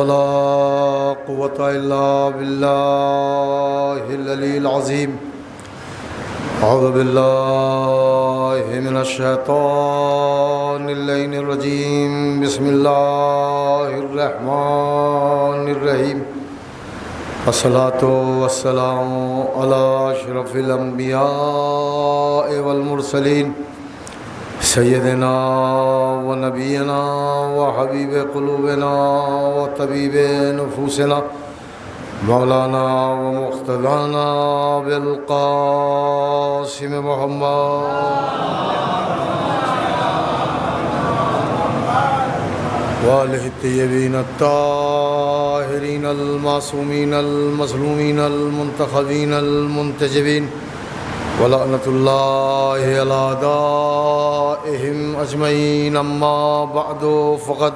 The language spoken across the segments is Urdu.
ولا قوة إلا بالله العلي العظيم. أعوذ بالله من الشيطان اللعين الرجيم. بسم الله الرحمن الرحيم. الصلاة والسلام على أشرف الأنبياء والمرسلين سيدنا ونبينا وحبيب قلوبنا وطبيب نفوسنا مولانا ومقتدانا بالقاسم محمد وآله الطيبين الطاهرين المعصومين المظلومين المنتخبين المنتجبين ولعنة الله على أعدائهم أجمعين. أما بعد فقد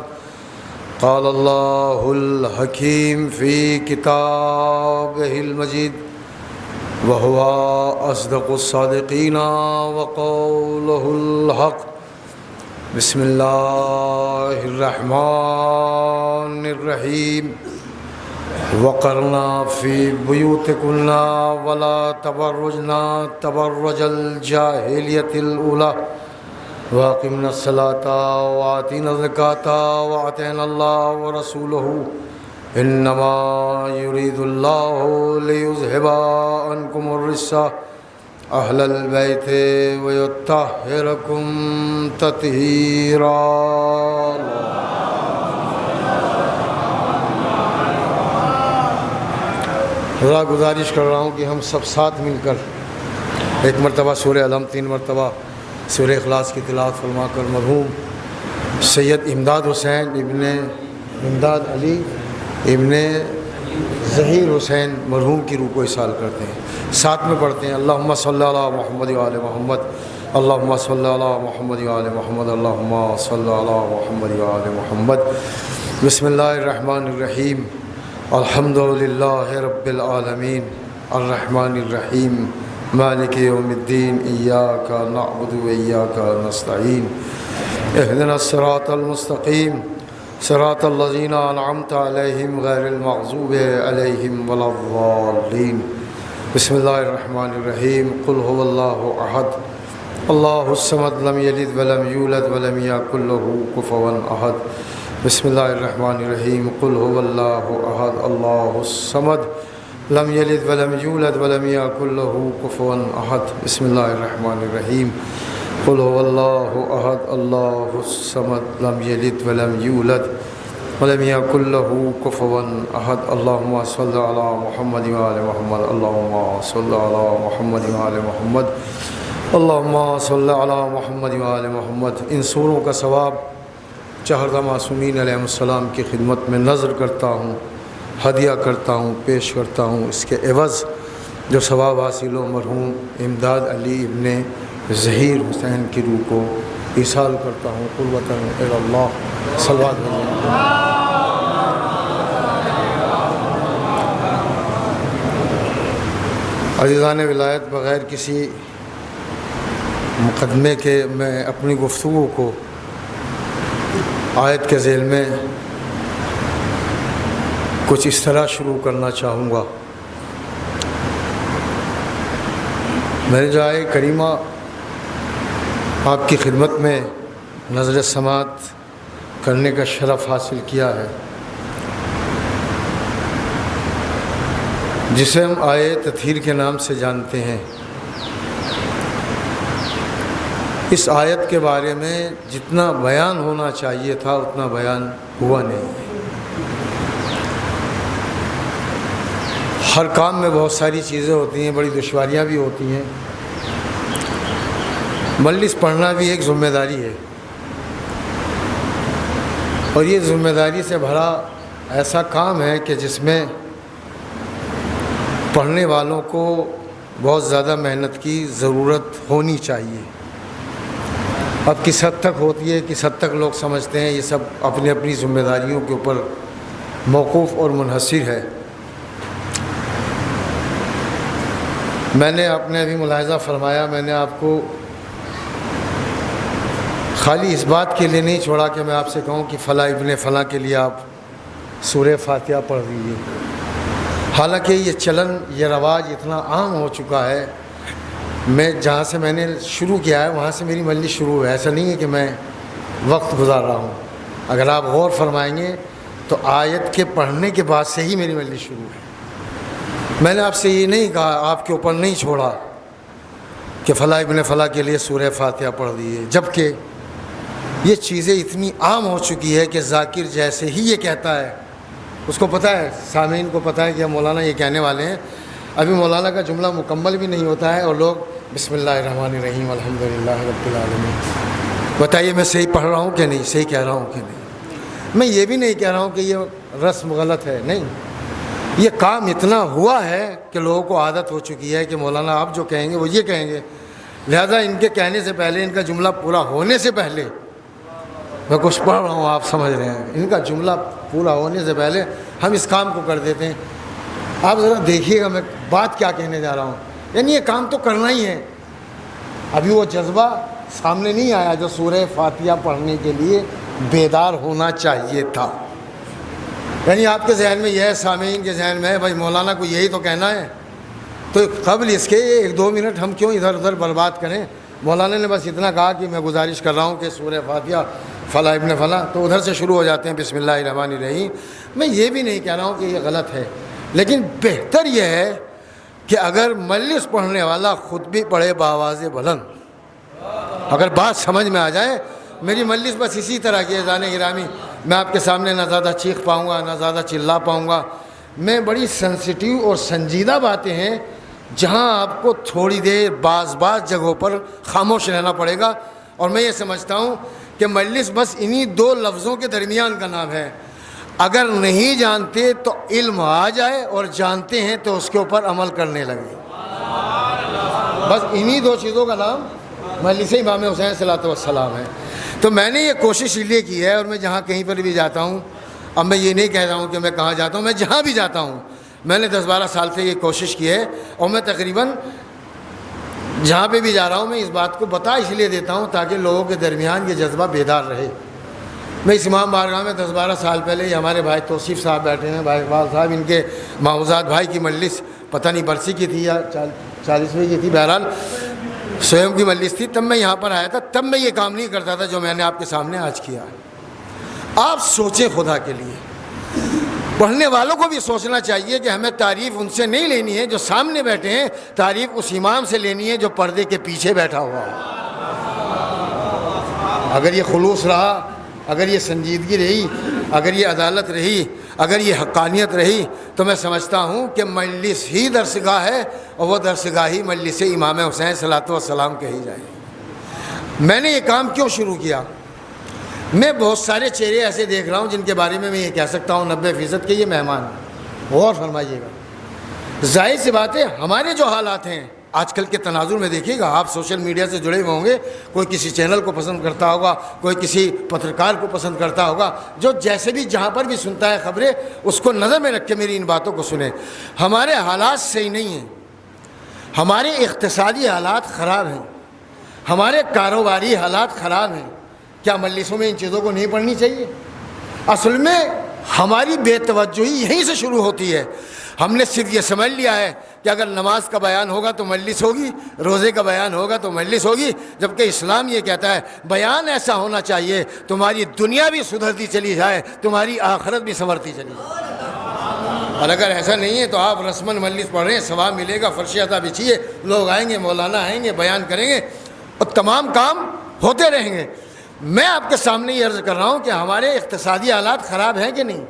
قال الله الحكيم في كتابه المجيد وهو أصدق الصادقين وقوله الحق. بسم الله الرحمن الرحيم. وقرنا في بيوتكن ولا تبرجنا تبرج الجاهلية الأولى وأقمنا الصلاة وآتينا الزكاة وأطعنا الله ورسوله إنما يريد الله ليذهب عنكم الرجس أهل البيت ويطهركم تطهيرا. ذرا گزارش کر رہا ہوں کہ ہم سب ساتھ مل کر ایک مرتبہ سورہ علم، 3 مرتبہ سورہ اخلاص کی تلاوت فرما کر مرحوم سید امداد حسین ابن امداد علی ابن ظہیر حسین مرحوم کی روح کو اصال کرتے ہیں. ساتھ میں پڑھتے ہیں اللہم صلی علی محمد وآل محمد، اللہم صلی علی محمد وآل محمد، اللہم صلی علی محمد وآل محمد. بسم اللہ الرحمن الرحیم. الحمد للہ رب العالمین الرحمن الرحیم مالک یوم الدین. ایاک نعبد و ایاک نستعین. اہدنا الصراط المستقیم صراط الذین انعمت علیہم غیر المغضوب علیہم ولا الضالین. بسم اللہ الرحمن الرحیم. قل هو اللہ احد اللہ الصمد لم یلد ولم یولد ولم یکن له کفوا احد. بسم اللہ الرحمن الرحیم. قل هو اللہ احد اللہ الصمد لم یلد ولم یولد ولم یکن له کفوا احد. بسم اللہ الرحمن الرحیم. قل هو اللہ احد اللہ الصمد لم یلد ولم یولد ولم یکن له کفوا احد. اللہم صل علی محمد وآل محمد، اللہم صل علی محمد وآل محمد، اللہم صل علی محمد وآل محمد. ان سوروں کا ثواب چہردہ معصومین علیہ السلام کی خدمت میں نظر کرتا ہوں، ہدیہ کرتا ہوں، پیش کرتا ہوں. اس کے عوض جو ثواب حاصل ہو مرحوم امداد علی ابن ظہیر حسین کی روح کو ایصال کرتا ہوں. قربۃ الی اللہ. صلوات عزیزان ولایت، بغیر کسی مقدمے کے میں اپنی گفتگو کو آیت کے ذیل میں کچھ اس طرح شروع کرنا چاہوں گا. میں نے جو آیت کریمہ آپ کی خدمت میں نظر سماعت کرنے کا شرف حاصل کیا ہے، جسے ہم آیت تطہیر کے نام سے جانتے ہیں، اس آیت کے بارے میں جتنا بیان ہونا چاہیے تھا اتنا بیان ہوا نہیں. ہر کام میں بہت ساری چیزیں ہوتی ہیں، بڑی دشواریاں بھی ہوتی ہیں. مجلس پڑھنا بھی ایک ذمہ داری ہے، اور یہ ذمہ داری سے بھرا ایسا کام ہے کہ جس میں پڑھنے والوں کو بہت زیادہ محنت کی ضرورت ہونی چاہیے. اب کس حد تک ہوتی ہے، کس حد تک لوگ سمجھتے ہیں، یہ سب اپنی اپنی ذمہ داریوں کے اوپر موقوف اور منحصر ہے. میں نے آپ نے ابھی ملاحظہ فرمایا، میں نے آپ کو خالی اس بات کے لیے نہیں چھوڑا کہ میں آپ سے کہوں کہ فلاں ابن فلاں کے لیے آپ سورہ فاتحہ پڑھ دیجیے۔ حالانکہ یہ چلن، یہ رواج اتنا عام ہو چکا ہے، میں جہاں سے میں نے شروع کیا ہے وہاں سے میری مجلس شروع ہے، ایسا نہیں ہے کہ میں وقت گزار رہا ہوں۔ اگر آپ غور فرمائیں گے تو آیت کے پڑھنے کے بعد سے ہی میری مجلس شروع ہے۔ میں نے آپ سے یہ نہیں کہا، آپ کے اوپر نہیں چھوڑا کہ فلاں ابن فلاں کے لیے سورہ فاتحہ پڑھ دیجیے، جبکہ یہ چیزیں اتنی عام ہو چکی ہے کہ ذاکر جیسے ہی یہ کہتا ہے، اس کو پتہ ہے، سامعین کو پتہ ہے کہ مولانا یہ کہنے والے ہیں، ابھی مولانا کا جملہ مکمل بھی نہیں ہوتا ہے اور لوگ بسم اللہ الرحمن الرحیم الحمدللہ رب العالمین۔ بتائیے میں صحیح پڑھ رہا ہوں کہ نہیں، صحیح کہہ رہا ہوں کہ نہیں؟ میں یہ بھی نہیں کہہ رہا ہوں کہ یہ رسم غلط ہے، نہیں، یہ کام اتنا ہوا ہے کہ لوگوں کو عادت ہو چکی ہے کہ مولانا آپ جو کہیں گے وہ یہ کہیں گے، لہذا ان کے کہنے سے پہلے، ان کا جملہ پورا ہونے سے پہلے، میں کچھ پڑھ رہا ہوں آپ سمجھ رہے ہیں، ان کا جملہ پورا ہونے سے پہلے ہم اس کام کو کر دیتے ہیں۔ آپ ذرا دیکھیے گا میں بات کیا کہنے جا رہا ہوں، یعنی یہ کام تو کرنا ہی ہے۔ ابھی وہ جذبہ سامنے نہیں آیا جو سورہ فاتحہ پڑھنے کے لیے بیدار ہونا چاہیے تھا۔ یعنی آپ کے ذہن میں یہ ہے، سامعین کے ذہن میں ہے، بھائی مولانا کو یہی تو کہنا ہے، تو قبل اس کے 1-2 منٹ ہم کیوں ادھر ادھر برباد کریں؟ مولانا نے بس اتنا کہا کہ میں گزارش کر رہا ہوں کہ سورہ فاتحہ فلاں ابن فلاں، تو ادھر سے شروع ہو جاتے ہیں بسم اللہ الرحمن الرحیم۔ میں یہ بھی نہیں کہہ رہا ہوں کہ یہ غلط ہے، لیکن بہتر یہ ہے کہ اگر مجلس پڑھنے والا خود بھی پڑھے بآواز بلند، اگر بات سمجھ میں آ جائے۔ میری مجلس بس اسی طرح کی ہے زان گرامی، میں آپ کے سامنے نہ زیادہ چیخ پاؤں گا نہ زیادہ چلا پاؤں گا، میں بڑی سینسیٹیو اور سنجیدہ باتیں ہیں جہاں آپ کو تھوڑی دیر بعض جگہوں پر خاموش رہنا پڑے گا، اور میں یہ سمجھتا ہوں کہ مجلس بس انہی 2 لفظوں کے درمیان کا نام ہے۔ اگر نہیں جانتے تو علم آ جائے، اور جانتے ہیں تو اس کے اوپر عمل کرنے لگے، بس انہی 2 چیزوں کا نام مجلس امام حسین صلی اللہ علیہ وسلم ہے۔ تو میں نے یہ کوشش اس لیے کی ہے، اور میں جہاں کہیں پر بھی جاتا ہوں، اب میں یہ نہیں کہہ رہا ہوں کہ میں کہاں جاتا ہوں، میں جہاں بھی جاتا ہوں میں نے 10-12 سال سے یہ کوشش کی ہے، اور میں تقریباً جہاں پہ بھی جا رہا ہوں میں اس بات کو بتا اس لیے دیتا ہوں تاکہ لوگوں کے درمیان یہ جذبہ بیدار رہے۔ میں اس امام بارگاہ میں 10-12 سال پہلے یہ ہمارے بھائی توصیف صاحب بیٹھے ہیں، بھائی اقبال صاحب، ان کے ماحوزات بھائی کی مجلس پتہ نہیں برسی کی تھی یا 40ویں کی تھی، بہرحال سویم کی مجلس تھی، تب میں یہاں پر آیا تھا، تب میں یہ کام نہیں کرتا تھا جو میں نے آپ کے سامنے آج کیا ہے۔ آپ سوچیں خدا کے لیے، پڑھنے والوں کو بھی سوچنا چاہیے کہ ہمیں تعریف ان سے نہیں لینی ہے جو سامنے بیٹھے ہیں، تعریف اس امام سے لینی ہے جو پردے کے پیچھے بیٹھا ہوا ہے۔ اگر یہ خلوص رہا، اگر یہ سنجیدگی رہی، اگر یہ عدالت رہی، اگر یہ حقانیت رہی، تو میں سمجھتا ہوں کہ مجلس ہی درسگاہ ہے، اور وہ درسگاہ ہی مجلس امام حسین صلی اللہ علیہ وسلم کہی جائے۔ میں نے یہ کام کیوں شروع کیا؟ میں بہت سارے چہرے ایسے دیکھ رہا ہوں جن کے بارے میں یہ کہہ سکتا ہوں 90% کے یہ مہمان ہیں۔ غور فرمائیے گا، ظاہر سی بات ہے ہمارے جو حالات ہیں آج کل کے تناظر میں، دیکھیے گا آپ سوشل میڈیا سے جڑے ہوئے ہوں گے، کوئی کسی چینل کو پسند کرتا ہوگا، کوئی کسی پترکار کو پسند کرتا ہوگا، جو جیسے بھی جہاں پر بھی سنتا ہے خبریں، اس کو نظر میں رکھ کے میری ان باتوں کو سنیں۔ ہمارے حالات صحیح نہیں ہیں، ہمارے اقتصادی حالات خراب ہیں، ہمارے کاروباری حالات خراب ہیں۔ کیا مجلسوں میں ان چیزوں کو نہیں پڑھنی چاہیے؟ اصل میں ہماری بے توجہی یہیں سے شروع ہوتی ہے۔ ہم نے صرف یہ سمجھ لیا ہے کہ اگر نماز کا بیان ہوگا تو مجلس ہوگی، روزے کا بیان ہوگا تو مجلس ہوگی، جبکہ اسلام یہ کہتا ہے بیان ایسا ہونا چاہیے تمہاری دنیا بھی سدھرتی چلی جائے، تمہاری آخرت بھی سنورتی چلی جائے۔ اور اگر ایسا نہیں ہے تو آپ رسماً مجلس پڑھ رہے ہیں، ثواب ملے گا، فرش عطا بچھیے، لوگ آئیں گے، مولانا آئیں گے، بیان کریں گے، اور تمام کام ہوتے رہیں گے۔ میں آپ کے سامنے یہ عرض کر رہا ہوں کہ ہمارے اقتصادی حالات خراب ہیں کہ نہیں؟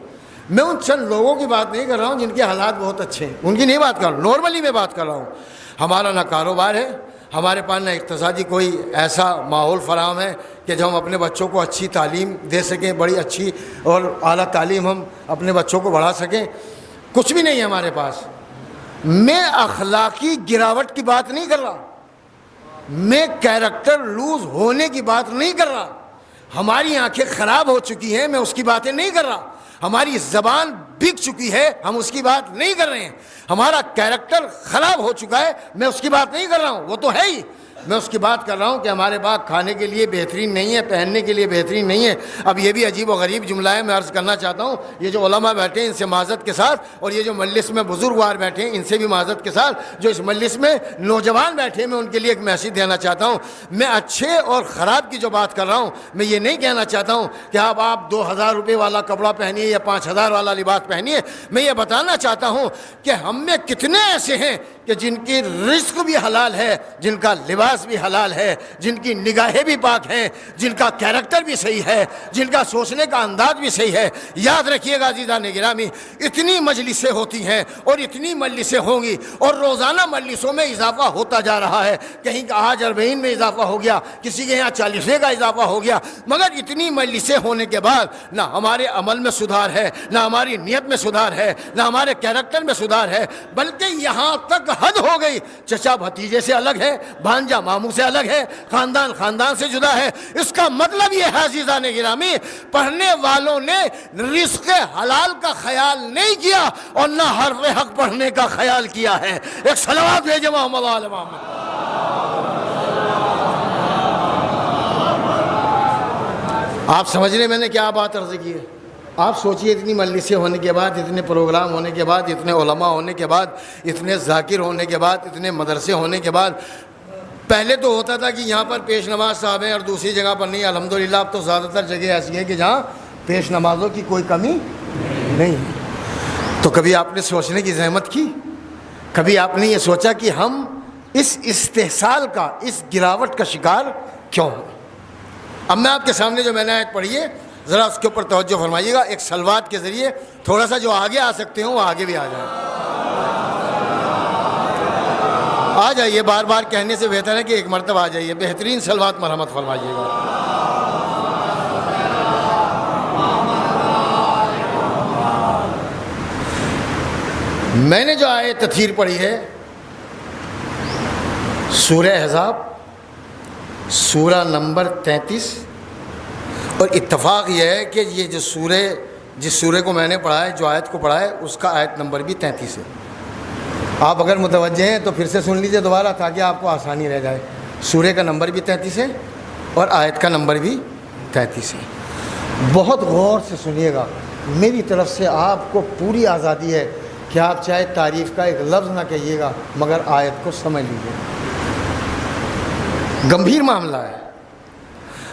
میں ان چند لوگوں کی بات نہیں کر رہا ہوں جن کے حالات بہت اچھے ہیں، ان کی نہیں بات کر رہا ہوں، نارملی میں بات کر رہا ہوں۔ ہمارا نہ کاروبار ہے، ہمارے پاس نہ اقتصادی کوئی ایسا ماحول فراہم ہے کہ جو ہم اپنے بچوں کو اچھی تعلیم دے سکیں، بڑی اچھی اور اعلیٰ تعلیم ہم اپنے بچوں کو بڑھا سکیں، کچھ بھی نہیں ہے ہمارے پاس۔ میں اخلاقی گراوٹ کی بات نہیں کر رہا، میں کیریکٹر لوز ہونے کی بات نہیں کر رہا، ہماری آنکھیں خراب ہو چکی ہیں، میں اس کی باتیں نہیں کر رہا، ہماری زبان بک چکی ہے، ہم اس کی بات نہیں کر رہے ہیں، ہمارا کیریکٹر خراب ہو چکا ہے، میں اس کی بات نہیں کر رہا ہوں، وہ تو ہے ہی، میں اس کی بات کر رہا ہوں کہ ہمارے باغ کھانے کے لیے بہترین نہیں ہے، پہننے کے لیے بہترین نہیں ہے۔ اب یہ بھی عجیب و غریب جملہ ہے، میں عرض کرنا چاہتا ہوں، یہ جو علماء بیٹھے ہیں ان سے معذرت کے ساتھ، اور یہ جو مجلس میں بزرگوار بیٹھے ہیں ان سے بھی معذرت کے ساتھ، جو اس مجلس میں نوجوان بیٹھے ہیں میں ان کے لیے ایک میسیج دینا چاہتا ہوں۔ میں اچھے اور خراب کی جو بات کر رہا ہوں، میں یہ نہیں کہنا چاہتا ہوں کہ اب آپ 2000 روپے والا کپڑا پہنیے یا 5000 والا لباس پہنیے۔ میں یہ بتانا چاہتا ہوں کہ ہم میں کتنے ایسے ہیں کہ جن کی رزق بھی حلال ہے، جن کا لباس بھی حلال ہے، جن کی نگاہیں بھی پاک ہیں، جن کا کیریکٹر بھی صحیح ہے، جن کا سوچنے کا انداز بھی صحیح ہے۔ یاد رکھیے گا عزیزان گرامی، اتنی مجلسیں ہوتی ہیں اور اتنی مجلسیں ہوں گی، اور روزانہ مجلسوں میں اضافہ ہوتا جا رہا ہے۔ کہیں کہ آج 40 میں اضافہ ہو گیا، کسی کے یہاں 40 کا اضافہ ہو گیا، مگر اتنی مجلسیں ہونے کے بعد نہ ہمارے عمل میں سدھار ہے، نہ ہماری نیت میں سدھار ہے، نہ ہمارے کیریکٹر میں سدھار ہے، بلکہ یہاں تک حد ہو گئی چچا بھتیجے سے الگ ہے، بھانجا ماموں سے الگ ہے، خاندان خاندان سے جدا ہے۔ اس کا مطلب یہ ہے عزیزان گرامی، پڑھنے والوں نے رزق حلال کا خیال نہیں کیا اور نہ حرف حق پڑھنے کا خیال کیا ہے۔ ایک صلوات بھیجے محمد آل محمد۔ آپ سمجھ رہے میں نے کیا بات عرض کی ہے؟ آپ سوچئے اتنی مجلسیں ہونے کے بعد، اتنے پروگرام ہونے کے بعد، اتنے علماء ہونے کے بعد، اتنے ذاکر ہونے کے بعد، اتنے مدرسے ہونے کے بعد، پہلے تو ہوتا تھا کہ یہاں پر پیش نماز صاحب ہیں اور دوسری جگہ پر نہیں۔ الحمدللہ اب تو زیادہ تر جگہ ایسی ہیں کہ جہاں پیش نمازوں کی کوئی کمی نہیں ہے۔ تو کبھی آپ نے سوچنے کی زحمت کی؟ کبھی آپ نے یہ سوچا کہ ہم اس استحصال کا، اس گراوٹ کا شکار کیوں ہیں؟ اب میں آپ کے سامنے جو میں نے آیت پڑھی ہے، ذرا اس کے اوپر توجہ فرمائیے گا۔ ایک سلوات کے ذریعے تھوڑا سا جو آگے آ سکتے ہوں وہ آگے بھی آ جائیں۔ آ جائیے، بار بار کہنے سے بہتر ہے کہ ایک مرتبہ آ جائیے۔ بہترین سلوات مرحمت فرمائیے گا۔ میں نے جو آیت تطہیر پڑھی ہے سورہ احزاب، سورہ نمبر 33، اور اتفاق یہ ہے کہ یہ جو جس سورے کو میں نے پڑھا ہے، جو آیت کو پڑھا ہے، اس کا آیت نمبر بھی 33 ہے۔ آپ اگر متوجہ ہیں تو پھر سے سن لیجئے دوبارہ تاکہ آپ کو آسانی رہ جائے۔ سورے کا نمبر بھی 33 ہے اور آیت کا نمبر بھی 33 ہے۔ بہت غور سے سنیے گا، میری طرف سے آپ کو پوری آزادی ہے کہ آپ چاہے تعریف کا ایک لفظ نہ کہیے گا، مگر آیت کو سمجھ لیجیے۔ گمبھیر معاملہ ہے،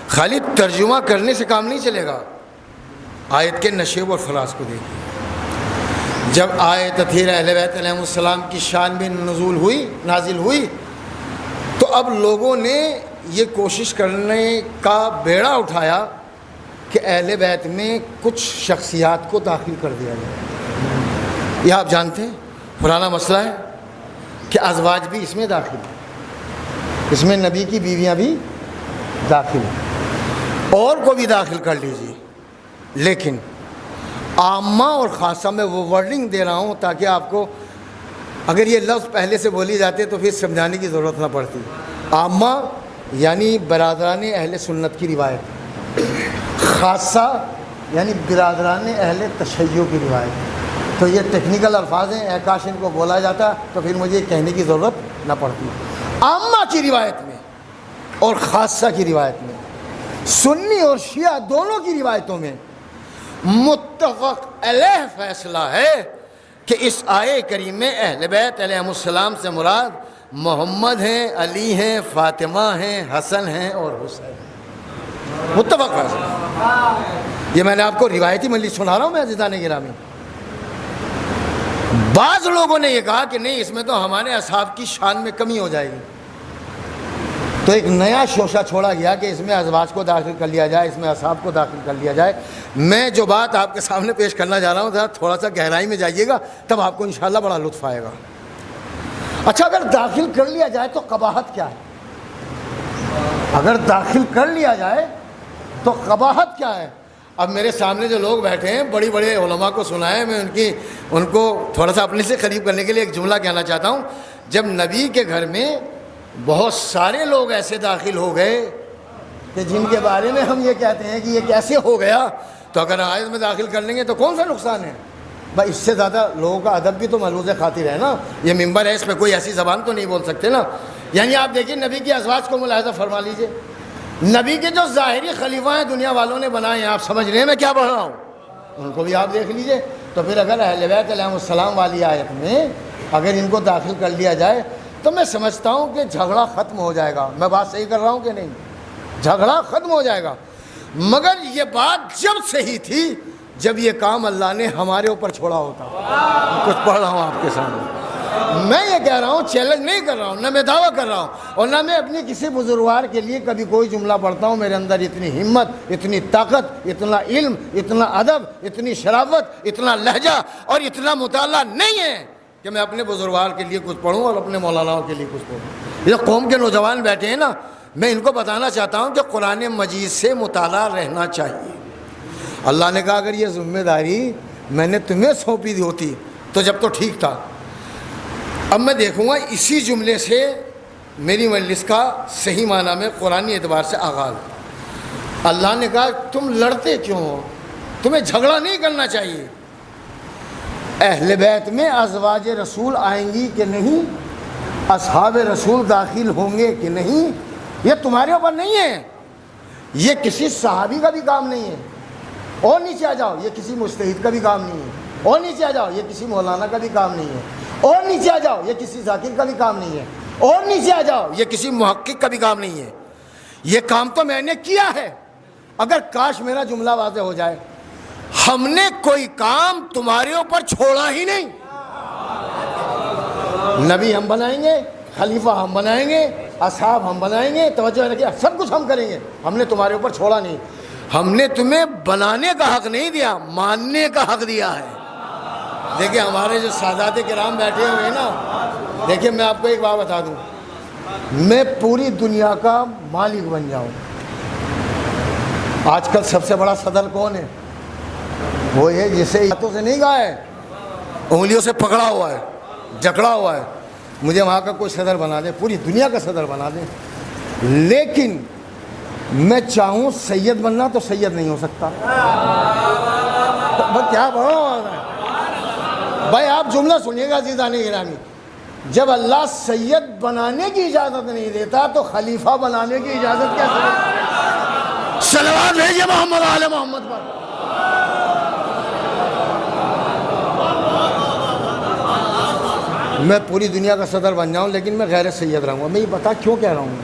خالی ترجمہ کرنے سے کام نہیں چلے گا۔ آیت کے نشیب اور فراز کو دیکھیے۔ جب آیت تطہیر اہل بیت علیہ السلام کی شان میں نازل ہوئی تو اب لوگوں نے یہ کوشش کرنے کا بیڑا اٹھایا کہ اہل بیت میں کچھ شخصیات کو داخل کر دیا جائے۔ یہ آپ جانتے ہیں پرانا مسئلہ ہے کہ ازواج بھی اس میں داخل ہیں، اس میں نبی کی بیویاں بھی داخل ہیں، اور کو بھی داخل کر لیجیے، لیکن عامہ اور خاصہ میں وہ ورڈنگ دے رہا ہوں تاکہ آپ کو اگر یہ لفظ پہلے سے بولی جاتے تو پھر سمجھانے کی ضرورت نہ پڑتی۔ عامہ یعنی برادران اہل سنت کی روایت، خاصہ یعنی برادران اہل تشیع کی روایت۔ تو یہ ٹیکنیکل الفاظ ہیں، کاش ان کو بولا جاتا تو پھر مجھے کہنے کی ضرورت نہ پڑتی۔ عامہ کی روایت میں اور خاصہ کی روایت میں، سنی اور شیعہ دونوں کی روایتوں میں متفق علیہ فیصلہ ہے کہ اس آیے کریم میں اہل بیت علیہ السلام سے مراد محمد ہیں، علی ہیں، فاطمہ ہیں، حسن ہیں اور حسین ہیں۔ متفق فیصلہ، یہ میں نے آپ کو روایتی مجلس سنا رہا ہوں میں عزیزان گرامی۔ بعض لوگوں نے یہ کہا کہ نہیں، اس میں تو ہمارے اصحاب کی شان میں کمی ہو جائے گی، تو ایک نیا شوشہ چھوڑا گیا کہ اس میں ازواج کو داخل کر لیا جائے، اس میں اصحاب کو داخل کر لیا جائے۔ میں جو بات آپ کے سامنے پیش کرنا جا رہا ہوں تھوڑا سا گہرائی میں جائیے گا، تب آپ کو انشاءاللہ بڑا لطف آئے گا۔ اچھا، اگر داخل کر لیا جائے تو قباحت کیا ہے؟ اگر داخل کر لیا جائے تو قباحت کیا ہے؟ اب میرے سامنے جو لوگ بیٹھے ہیں، بڑی بڑے علماء کو سنا ہے، میں ان کو تھوڑا سا اپنے سے قریب کرنے کے لیے ایک جملہ کہنا چاہتا ہوں۔ جب نبی کے گھر میں بہت سارے لوگ ایسے داخل ہو گئے کہ جن کے بارے میں ہم یہ کہتے ہیں کہ یہ کیسے ہو گیا، تو اگر آیت میں داخل کر لیں گے تو کون سا نقصان ہے بھائی؟ اس سے زیادہ لوگوں کا ادب بھی تو ملحوظ خاطر ہے نا۔ یہ ممبر ہے، اس پہ کوئی ایسی زبان تو نہیں بول سکتے نا۔ یعنی آپ دیکھیے نبی کی ازواج کو ملاحظہ فرما لیجئے، نبی کے جو ظاہری خلیفہ ہیں دنیا والوں نے بنائے ہیں، آپ سمجھ رہے ہیں میں کیا پڑھ رہا ہوں، ان کو بھی آپ دیکھ لیجئے۔ تو پھر اگر اہل بیت علیہ السلام والی آیت میں اگر ان کو داخل کر لیا جائے تو میں سمجھتا ہوں کہ جھگڑا ختم ہو جائے گا۔ میں بات صحیح کر رہا ہوں کہ نہیں؟ جھگڑا ختم ہو جائے گا۔ مگر یہ بات جب صحیح تھی جب یہ کام اللہ نے ہمارے اوپر چھوڑا ہوتا۔ کچھ پڑھ رہا ہوں آپ کے سامنے، میں یہ کہہ رہا ہوں، چیلنج نہیں کر رہا ہوں، نہ میں دعویٰ کر رہا ہوں، اور نہ میں اپنی کسی بزرگوار کے لیے کبھی کوئی جملہ پڑھتا ہوں میرے اندر اتنی ہمت، اتنی طاقت، اتنا علم، اتنا ادب، اتنی شرافت، اتنا لہجہ اور اتنا مطالعہ نہیں ہے کہ میں اپنے بزرگوار کے لیے کچھ پڑھوں اور اپنے مولانا کے لیے کچھ پڑھوں۔ یہ قوم کے نوجوان بیٹھے ہیں نا، میں ان کو بتانا چاہتا ہوں کہ قرآن مجید سے مطالعہ رہنا چاہیے۔ اللہ نے کہا اگر یہ ذمہ داری میں نے تمہیں سونپی دی ہوتی تو جب تو ٹھیک تھا۔ اب میں دیکھوں گا اسی جملے سے میری مجلس کا صحیح معنی میں قرآنی اعتبار سے آغاز۔ اللہ نے کہا تم لڑتے کیوں ہو، تمہیں جھگڑا نہیں کرنا چاہیے۔ اہل بیت میں ازواج رسول آئیں گی کہ نہیں، اصحاب رسول داخل ہوں گے کہ نہیں، یہ تمہارے اوپر نہیں ہے، یہ کسی صحابی کا بھی کام نہیں ہے۔ اور نیچے آ جاؤ، یہ کسی مجتہد کا بھی کام نہیں ہے۔ اور نیچے آ جاؤ، یہ کسی مولانا کا بھی کام نہیں ہے۔ اور نیچے آ جاؤ، یہ کسی ذاکر کا بھی کام نہیں ہے۔ اور نیچے آ جاؤ، یہ کسی محقق کا بھی کام نہیں ہے۔ یہ کام تو میں نے کیا ہے۔ اگر کاش میرا جملہ واضح ہو جائے، ہم نے کوئی کام تمہارے اوپر چھوڑا ہی نہیں۔ نبی ہم بنائیں گے، خلیفہ ہم بنائیں گے، اصحاب ہم بنائیں گے، توجہ رکھیے، سب کچھ ہم کریں گے، ہم نے تمہارے اوپر چھوڑا نہیں۔ ہم نے تمہیں بنانے کا حق نہیں دیا، ماننے کا حق دیا ہے۔ دیکھیں ہمارے جو سادات کرام بیٹھے ہوئے ہیں نا، دیکھیں میں آپ کو ایک بات بتا دوں، میں پوری دنیا کا مالک بن جاؤں، آج کل سب سے بڑا صدر کون ہے؟ وہ ہے جسے ہاتھوں سے نہیں کہا ہے، انگلیوں سے پکڑا ہوا ہے، جکڑا ہوا ہے، مجھے وہاں کا کوئی صدر بنا دے، پوری دنیا کا صدر بنا دے، لیکن میں چاہوں سید بننا تو سید نہیں ہو سکتا۔ کیا بڑھو بھائی، آپ جملہ سنیے گا عزیزان گرامی، جب اللہ سید بنانے کی اجازت نہیں دیتا تو خلیفہ بنانے کی اجازت کیسے دیتا؟ صلوات بھیجئے محمد آل محمد پر۔ میں پوری دنیا کا صدر بن جاؤں لیکن میں غیر سید رہوں گا۔ میں یہ بتا کیوں کہہ رہا ہوں،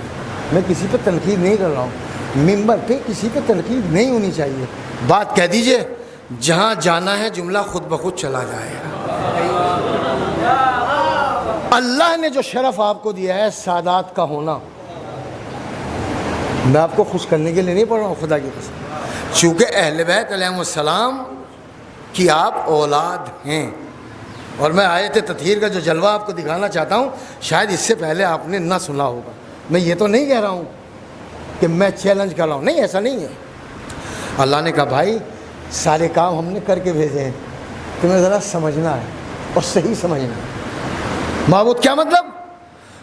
میں کسی پہ تنقید نہیں کر رہا ہوں، ممبر پہ کسی پہ تنقید نہیں ہونی چاہیے، بات کہہ دیجئے، جہاں جانا ہے جملہ خود بخود چلا جائے گا۔ اللہ نے جو شرف آپ کو دیا ہے سادات کا ہونا، میں آپ کو خوش کرنے کے لیے نہیں پڑھ رہا ہوں، خدا کی قسم، چونکہ اہل بیت علیہ السلام کی آپ اولاد ہیں، اور میں آیت تطہیر کا جو جلوہ آپ کو دکھانا چاہتا ہوں شاید اس سے پہلے آپ نے نہ سنا ہوگا۔ میں یہ تو نہیں کہہ رہا ہوں کہ میں چیلنج کر رہا ہوں، نہیں، ایسا نہیں ہے۔ اللہ نے کہا بھائی سارے کام ہم نے کر کے بھیجے ہیں، تمہیں ذرا سمجھنا ہے اور صحیح سمجھنا ہے۔ معبود کیا مطلب؟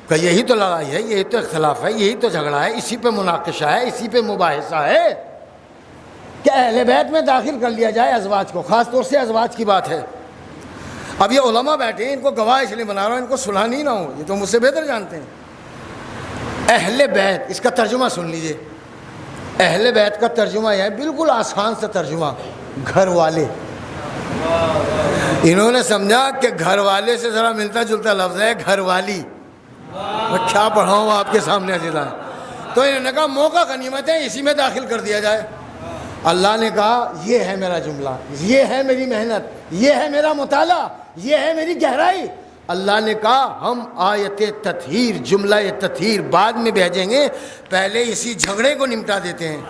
کہ یہی تو لڑائی ہے، یہی تو اختلاف ہے، یہی تو جھگڑا ہے، اسی پہ مناقشہ ہے، اسی پہ مباحثہ ہے کہ اہل بیت میں داخل کر لیا جائے ازواج کو، خاص طور سے ازواج کی بات ہے۔ اب یہ علماء بیٹھے ہیں، ان کو گواہ اس لیے بنا رہا ہوں، ان کو سنانی نہ ہو، یہ تو مجھ سے بہتر جانتے ہیں۔ اہل بیت، اس کا ترجمہ سن لیجئے، اہل بیت کا ترجمہ یہ ہے، بالکل آسان سے ترجمہ، گھر والے۔ انہوں نے سمجھا کہ گھر والے سے ذرا ملتا جلتا لفظ ہے گھر والی، میں کیا پڑھاؤں آپ کے سامنے عزیزان، تو انہوں نے کہا موقع غنیمت ہے، اسی میں داخل کر دیا جائے۔ اللہ نے کہا یہ ہے میرا جملہ، یہ ہے میری محنت، یہ ہے میرا مطالعہ، یہ ہے میری گہرائی۔ اللہ نے کہا ہم آیت تطہیر، جملہ تطہیر بعد میں بھیجیں گے، پہلے اسی جھگڑے کو نمٹا دیتے ہیں۔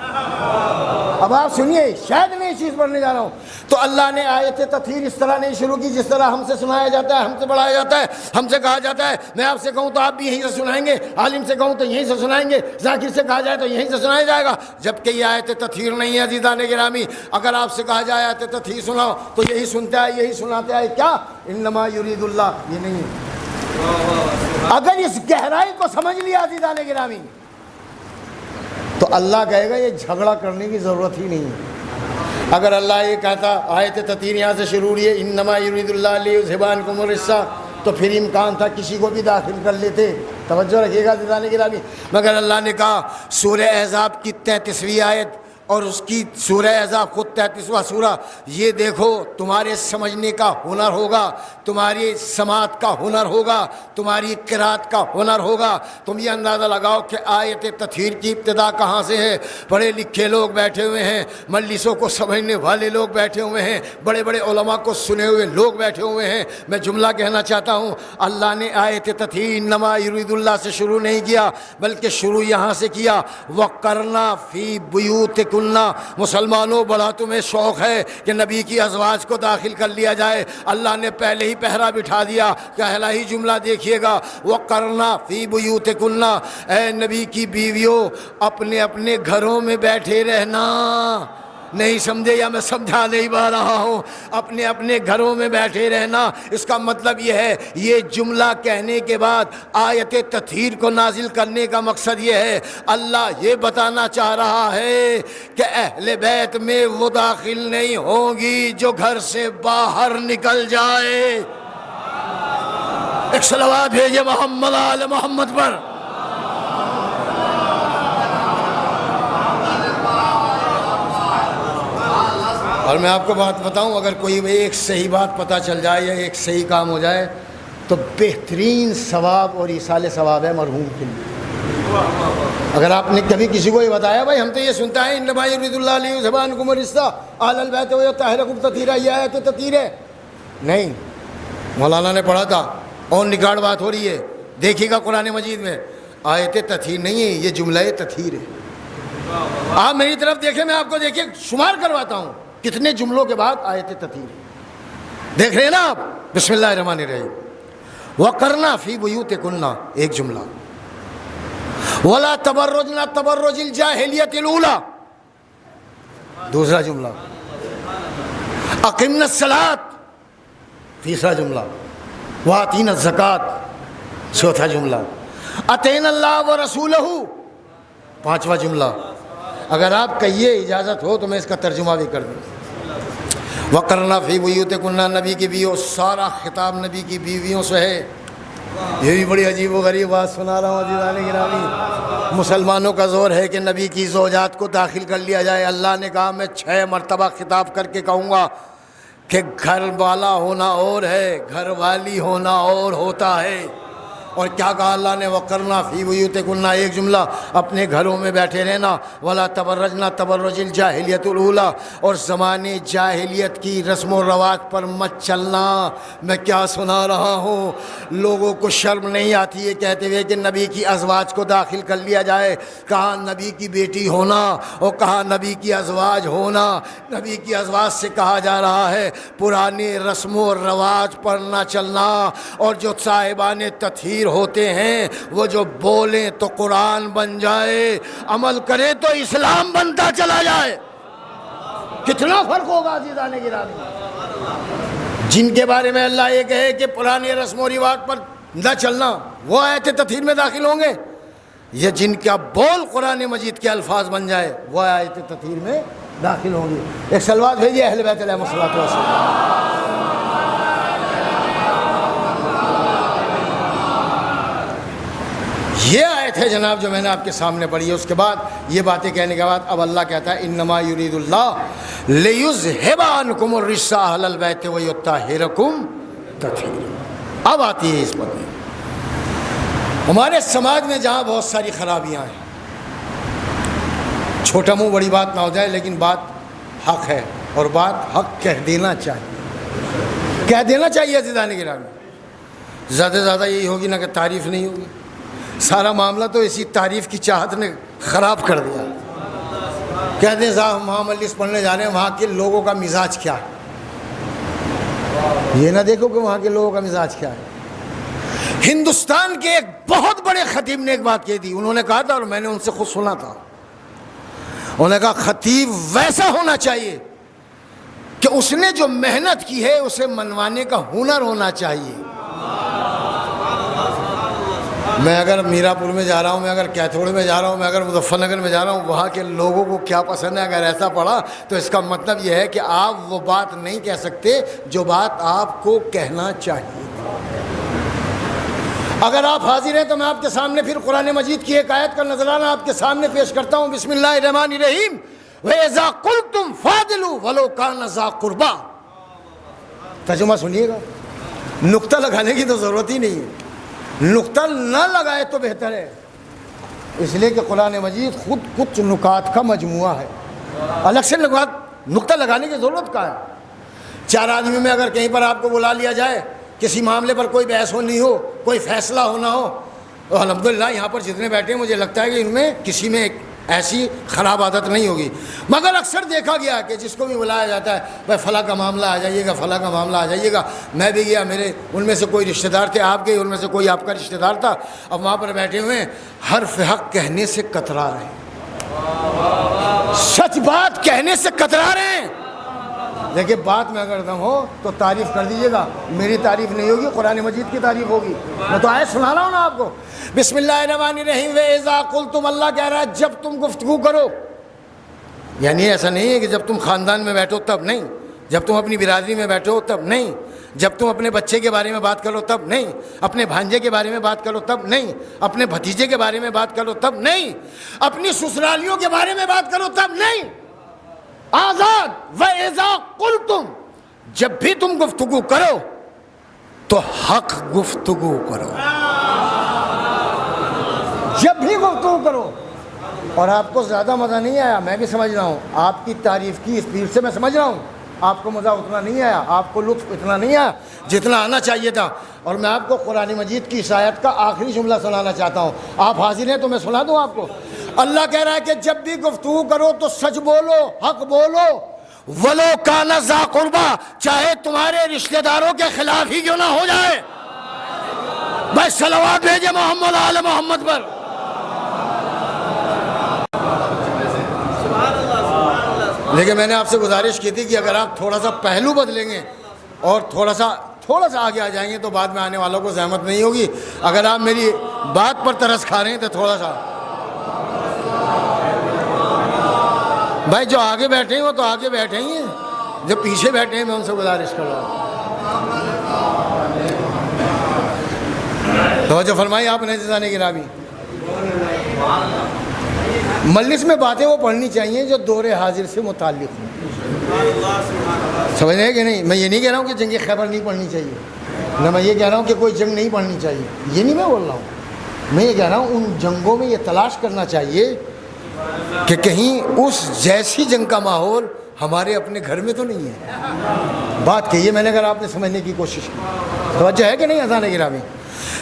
اب آپ سنیے، شاید میں یہ چیز پڑھنے جا رہا ہوں، تو اللہ نے آیت تطہیر اس طرح نہیں شروع کی جس طرح ہم سے سنایا جاتا ہے، ہم سے پڑھایا جاتا ہے، ہم سے کہا جاتا ہے، میں آپ سے کہوں تو آپ بھی یہیں سے سنائیں گے، عالم سے کہوں تو یہیں سے سنائیں گے، ذاکر سے کہا جائے تو یہیں سے سنایا جائے گا، جبکہ یہ آیت تطہیر نہیں ہے عزیزان گرامی۔ اگر آپ سے کہا جائے آیت تطہیر سناؤ تو یہی سنتے آئے، یہی سناتے آئے، کیا انما یرید اللہ، یہ نہیں ہے۔ اگر اس گہرائی کو سمجھ لیا عزیزان گرامی تو اللہ کہے گا یہ جھگڑا کرنے کی ضرورت ہی نہیں ہے۔ اگر اللہ یہ کہتا آیت تطہیر یہاں سے شروع ہوئی ہے انما یرید اللہ لیذھب عنکم الرجس، تو پھر امکان تھا کسی کو بھی داخل کر لیتے، توجہ رکھیے گا عزیزان گرامی. مگر اللہ نے کہا سورہ احزاب کی 33ویں آیت اور اس کی سورہ احزاب خود 33واں سورہ، یہ دیکھو تمہارے سمجھنے کا ہنر ہوگا، تمہاری سماعت کا ہنر ہوگا، تمہاری قرات کا ہنر ہوگا. تم یہ اندازہ لگاؤ کہ آیت تطہیر کی ابتدا کہاں سے ہے. پڑھے لکھے لوگ بیٹھے ہوئے ہیں، مجلسوں کو سمجھنے والے لوگ بیٹھے ہوئے ہیں، بڑے بڑے علماء کو سنے ہوئے لوگ بیٹھے ہوئے ہیں. میں جملہ کہنا چاہتا ہوں، اللہ نے آیت تطہیر انما یرید اللہ سے شروع نہیں کیا، بلکہ شروع یہاں سے کیا وَقَرْنَا فِي بُيُوتِكُنَّ. مسلمانوں بڑا تمہیں شوق ہے کہ نبی کی ازواج کو داخل کر لیا جائے، اللہ نے پہلے ہی پہرا بٹھا دیا. پہلا ہی جملہ دیکھیے گا وَقَرْنَا فِي بُيُوتِكُنَّ. اے نبی کی بیویوں اپنے اپنے گھروں میں بیٹھے رہنا. نہیں سمجھے یا میں سمجھا نہیں پا رہا ہوں؟ اپنے اپنے گھروں میں بیٹھے رہنا، اس کا مطلب یہ ہے یہ جملہ کہنے کے بعد آیت تطہیر کو نازل کرنے کا مقصد یہ ہے، اللہ یہ بتانا چاہ رہا ہے کہ اہل بیت میں وہ داخل نہیں ہوں گی جو گھر سے باہر نکل جائے. ایک صلوات بھیجے محمد آل محمد پر. اور میں آپ کو بات بتاؤں، اگر کوئی ایک صحیح بات پتہ چل جائے یا ایک صحیح کام ہو جائے تو بہترین ثواب اور ایصال ثواب ہے مرحوم کے لیے. اگر آپ نے کبھی کسی کو یہ بتایا بھائی ہم تو یہ سنتا ہے انما یرید اللہ لیذھب عنکم الرجس اہل البیت ویطہرکم تطہیرا، یہ آیت تطہیر ہے. نہیں، مولانا نے پڑھا تھا آن ریکارڈ بات ہو رہی ہے، دیکھیے گا قرآن مجید میں آیت تطہیر نہیں ہے، یہ جملہ تطہیر ہے. آپ میری طرف دیکھیں، میں آپ کو دیکھیے شمار کرواتا ہوں کتنے جملوں کے بعد آیت تطہیر. دیکھ رہے ہیں نا آپ؟ بسم اللہ الرحمن الرحیم. وَقَرْنَا فِي بُيُوتِكُنَّ ایک جملہ، وَلَا تَبَرَّجْنَا تَبَرُّجَ الْجَاهِلِيَّةِ الْأُولَىٰ دوسرا جملہ، أَقِمْنَا الصَّلَاةَ تیسرا جملہ، وَآتِينَا الزَّكَاةَ چوتھا جملہ، أَطِعْنَا اللَّهَ وَرَسُولَهُ پانچواں جملہ. اگر آپ کہیے اجازت ہو تو میں اس کا ترجمہ بھی کر دوں. وَقَرْنَا فِي بُيُوتِكُنَّ نبی کی بیویوں، سارا خطاب نبی کی بیویوں سے ہے. یہ بھی بڑی عجیب و غریب بات سنا رہا ہوں عزیزان گرامی. مسلمانوں کا زور ہے کہ نبی کی زوجات کو داخل کر لیا جائے. اللہ نے کہا میں 6 مرتبہ خطاب کر کے کہوں گا کہ گھر والا ہونا اور ہے، گھر والی ہونا اور ہوتا ہے. اور کیا کہا اللہ نے؟ وَقَرْنَا فِي بُيُوتِكُنَّ ایک جملہ، اپنے گھروں میں بیٹھے رہنا. وَلَا تَبَرَّجْنَا تَبَرُّجَ الْجَاهِلِيَّةِ الْأُولَىٰ اور زمانے جاہلیت کی رسم و رواج پر مت چلنا. میں کیا سنا رہا ہوں؟ لوگوں کو شرم نہیں آتی ہے کہتے ہوئے کہ نبی کی ازواج کو داخل کر لیا جائے. کہاں نبی کی بیٹی ہونا اور کہاں نبی کی ازواج ہونا. نبی کی ازواج سے کہا جا رہا ہے پرانے رسم و رواج پر نہ چلنا. اور جو صاحبان تطہیر ہوتے ہیں وہ جو بولیں تو قرآن بن جائے، عمل کرے تو اسلام بنتا چلا جائے. کتنا فرق ہوگا عزیزان گرامی. جن کے بارے میں اللہ یہ کہے کہ پرانے رسم و رواج پر نہ چلنا، وہ آیت تطہیر میں داخل ہوں گے. یہ جن کا بول قرآن مجید کے الفاظ بن جائے وہ آیت تطہیر میں داخل ہوں گے. ایک سلوات بھیجیے اہل بیت علیہم الصلوۃ والسلام. یہ آیت ہے جناب جو میں نے آپ کے سامنے پڑھی ہے. اس کے بعد یہ باتیں کہنے کے بعد اب اللہ کہتا ہے انما یرید اللہ لیذھب عنکم الرجس اہل البیت ویطہرکم تطہیرا. اب آتی ہے اس پر ہمارے سماج میں جہاں بہت ساری خرابیاں ہیں. چھوٹا منہ بڑی بات نہ ہو جائے، لیکن بات حق ہے اور بات حق کہہ دینا چاہیے، کہہ دینا چاہیے عزیزان گرامی. زیادہ سے زیادہ یہی ہوگی نا کہ تعریف نہیں ہوگی. سارا معاملہ تو اسی تعریف کی چاہت نے خراب کر دیا. کہتے ہیں صاحب ہم وہاں مجلس پڑھنے جا رہے ہیں، وہاں کے لوگوں کا مزاج کیا ہے. یہ نہ دیکھو کہ وہاں کے لوگوں کا مزاج کیا ہے. ہندوستان کے ایک بہت بڑے خطیب نے ایک بات کہی تھی. انہوں نے کہا تھا اور میں نے ان سے خود سنا تھا. انہوں نے کہا خطیب ویسا ہونا چاہیے کہ اس نے جو محنت کی ہے اسے منوانے کا ہنر ہونا چاہیے. میں اگر میرا پور میں جا رہا ہوں، میں اگر کیتھوڑ میں جا رہا ہوں، میں اگر مظفر نگر میں جا رہا ہوں، وہاں کے لوگوں کو کیا پسند ہے اگر ایسا پڑا تو اس کا مطلب یہ ہے کہ آپ وہ بات نہیں کہہ سکتے جو بات آپ کو کہنا چاہیے. اگر آپ حاضر ہیں تو میں آپ کے سامنے پھر قرآن مجید کی ایک آیت کا نذرانہ آپ کے سامنے پیش کرتا ہوں. بسم اللہ الرحمن الرحیم. وَإِذَا قُلْتُمْ فَاعْدِلُوا وَلَوْ كَانَ ذَا قُرْبَىٰ. ترجمہ سنیے گا. نقطہ لگانے کی تو ضرورت ہی نہیں ہے, نقطہ نہ لگائے تو بہتر ہے, اس لیے کہ قرآن مجید خود کچھ نکات کا مجموعہ ہے. الگ سے نقطہ لگانے کی ضرورت کہاں ہے؟ 4 آدمی میں اگر کہیں پر آپ کو بلا لیا جائے, کسی معاملے پر کوئی بحث ہونی ہو, کوئی فیصلہ ہونا ہو, تو الحمدللہ یہاں پر جتنے بیٹھے ہیں مجھے لگتا ہے کہ ان میں کسی میں ایک ایسی خراب عادت نہیں ہوگی. مگر اکثر دیکھا گیا کہ جس کو بھی بلایا جاتا ہے, بھائی فلاں کا معاملہ آ جائیے گا, فلاں کا معاملہ آ جائیے گا. میں بھی گیا, میرے ان میں سے کوئی رشتہ دار تھے, آپ کے ان میں سے کوئی آپ کا رشتہ دار تھا. اب وہاں پر بیٹھے ہوئے ہیں, حرف حق کہنے سے کترا رہے ہیں, سچ بات کہنے سے کترا رہے ہیں. دیکھیں بات میں اگر دم ہو تو تعریف کر دیجیے گا, میری تعریف نہیں ہوگی, قرآن مجید کی تعریف ہوگی. میں تو آیت سنا رہا ہوں نا آپ کو. بسم اللہ الرحمن الرحیم. وَإِذَا قُلْتُمْ, اللہ کہہ رہا ہے جب تم گفتگو کرو, یعنی ایسا نہیں ہے کہ جب تم خاندان میں بیٹھو تب نہیں, جب تم اپنی برادری میں بیٹھو تب نہیں, جب تم اپنے بچے کے بارے میں بات کرو تب نہیں, اپنے بھانجے کے بارے میں بات کرو تب نہیں, اپنے بھتیجے کے بارے میں بات کرو تب نہیں, اپنی سسرالیوں کے بارے میں بات کرو تب نہیں. آزاد. وَإِذَا قُلْتُمْ, جب بھی تم گفتگو کرو تو حق گفتگو کرو, جب بھی گفتگو کرو. اور آپ کو زیادہ مزہ نہیں آیا, میں بھی سمجھ رہا ہوں, آپ کی تعریف کی اسپیڈ سے میں سمجھ رہا ہوں, آپ کو مزہ اتنا نہیں آیا, آپ کو لطف اتنا نہیں آیا جتنا آنا چاہیے تھا. اور میں آپ کو قرآن مجید کی اس آیت کا آخری جملہ سنانا چاہتا ہوں. آپ حاضر ہیں تو میں سنا دوں آپ کو. اللہ کہہ رہا ہے کہ جب بھی گفتگو کرو تو سچ بولو, حق بولو. وَلَوْ كَانَ ذَا قُرْبَىٰ, چاہے تمہارے رشتہ داروں کے خلاف ہی کیوں نہ ہو جائے. بس صلوات بھیجے محمد آل محمد پر. لیکن میں نے آپ سے گزارش کی تھی کہ اگر آپ تھوڑا سا پہلو بدلیں گے اور تھوڑا سا آگے آ جائیں گے تو بعد میں آنے والوں کو زحمت نہیں ہوگی. اگر آپ میری بات پر ترس کھا رہے ہیں تو تھوڑا سا, بھائی جو آگے بیٹھے ہیں وہ تو آگے بیٹھے ہی ہیں, جو پیچھے بیٹھے ہیں میں ان سے گزارش کر رہا ہوں. توجہ فرمائی آپ نے جزانے گرامی. مجلس میں باتیں وہ پڑھنی چاہیے جو دور حاضر سے متعلق ہوں. سمجھ رہے ہیں کہ نہیں؟ میں یہ نہیں کہہ رہا ہوں کہ جنگ خیبر نہیں پڑھنی چاہیے, نہ میں یہ کہہ رہا ہوں کہ کوئی جنگ نہیں پڑھنی چاہیے, یہ نہیں میں بول رہا ہوں. میں یہ کہہ رہا ہوں ان جنگوں میں یہ تلاش کرنا چاہیے کہ کہیں اس جیسی جنگ کا ماحول ہمارے اپنے گھر میں تو نہیں ہے. بات کہیے میں نے, اگر آپ نے سمجھنے کی کوشش کی. توجہ ہے کہ نہیں اذان گرامی؟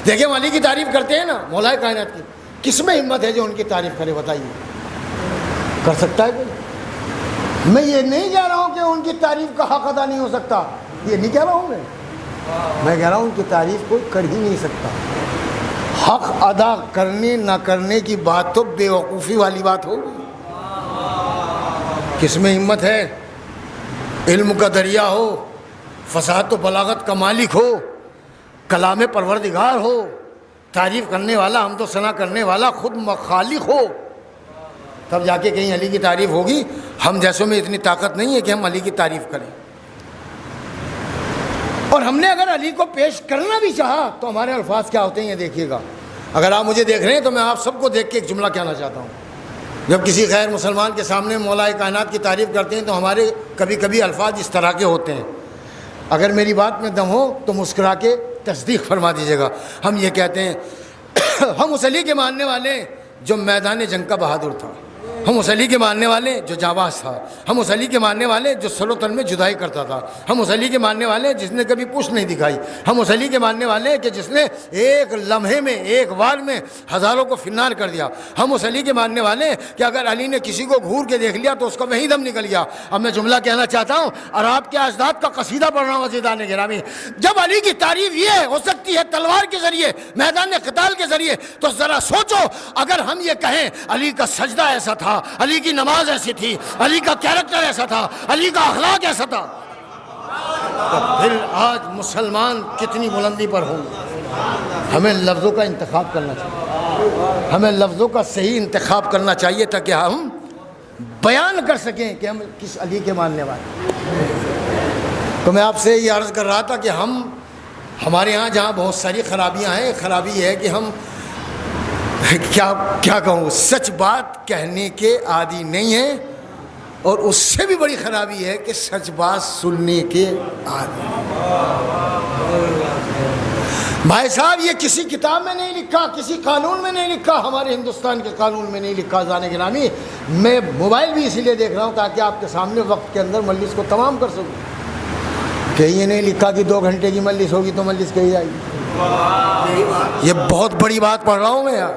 دیکھیں علی کی تعریف کرتے ہیں نا, مولا کائنات کی, کس میں ہمت ہے جو ان کی تعریف کرے؟ بتائیے, کر سکتا ہے کوئی؟ میں یہ نہیں کہہ رہا ہوں کہ ان کی تعریف کا حق ادا نہیں ہو سکتا, یہ نہیں کہہ رہا ہوں میں کہہ رہا ہوں ان کی تعریف کوئی کر ہی نہیں سکتا. حق ادا کرنے نہ کرنے کی بات تو بے وقوفی والی بات ہوگی. کس میں ہمت ہے؟ علم کا دریا ہو, فصاحت و بلاغت کا مالک ہو, کلام پروردگار ہو, تعریف کرنے والا, حمد و ثنا کرنے والا خود مخالق ہو, تب جا کے کہیں علی کی تعریف ہوگی. ہم جیسوں میں اتنی طاقت نہیں ہے کہ ہم علی کی تعریف کریں. اور ہم نے اگر علی کو پیش کرنا بھی چاہا تو ہمارے الفاظ کیا ہوتے ہیں یہ دیکھیے گا. اگر آپ مجھے دیکھ رہے ہیں تو میں آپ سب کو دیکھ کے ایک جملہ کہنا چاہتا ہوں. جب کسی غیر مسلمان کے سامنے مولا کائنات کی تعریف کرتے ہیں تو ہمارے کبھی کبھی الفاظ اس طرح کے ہوتے ہیں. اگر میری بات میں دم ہو تو مسکرا کے تصدیق فرما دیجیے گا. ہم یہ کہتے ہیں ہم اس علی کے ماننے والے جو میدان جنگ کا بہادر تھا, ہم اس علی کے ماننے والے جو جانباز تھا, ہم اس علی کے ماننے والے جو سر و تن میں جدائی کرتا تھا, ہم اس علی کے ماننے والے جس نے کبھی پوچھ نہیں دکھائی, ہم اس علی کے ماننے والے کہ جس نے ایک لمحے میں ایک وار میں ہزاروں کو فنار کر دیا, ہم اس علی کے ماننے والے کہ اگر علی نے کسی کو گھور کے دیکھ لیا تو اس کا وہیں دم نکل گیا. اب میں جملہ کہنا چاہتا ہوں اور آپ کے اجداد کا قصیدہ پڑھ رہا ہوں عزیزان گرامی. جب علی کی تعریف یہ ہو سکتی ہے تلوار کے ذریعے, میدان قتال کے ذریعے, تو ذرا سوچو اگر ہم یہ کہیں علی کا سجدہ ایسا تھا, علی کی نماز ایسی تھی, علی کا کیریکٹر ایسا تھا, علی کا اخلاق ایسا تھا, تو پھر آج مسلمان کتنی بلندی پر ہوں. ہمیں لفظوں کا انتخاب کرنا چاہیے, ہمیں لفظوں کا صحیح انتخاب کرنا چاہیے تاکہ ہم بیان کر سکیں کہ ہم کس علی کے ماننے والے. تو میں آپ سے یہ عرض کر رہا تھا کہ ہم ہمارے ہاں جہاں بہت ساری خرابیاں ہیں، خرابی یہ ہے کہ ہم کیا کہوں، سچ بات کہنے کے عادی نہیں ہیں، اور اس سے بھی بڑی خرابی ہے کہ سچ بات سننے کے عادی۔ بھائی صاحب یہ کسی کتاب میں نہیں لکھا، کسی قانون میں نہیں لکھا، ہمارے ہندوستان کے قانون میں نہیں لکھا۔ زانے گرامی، میں موبائل بھی اسی لیے دیکھ رہا ہوں تاکہ آپ کے سامنے وقت کے اندر مجلس کو تمام کر سکوں۔ کہ یہ نہیں لکھا کہ 2 گھنٹے کی مجلس ہوگی تو مجلس کہی جائے گی۔ یہ بہت بڑی بات پڑھ رہا ہوں میں یار۔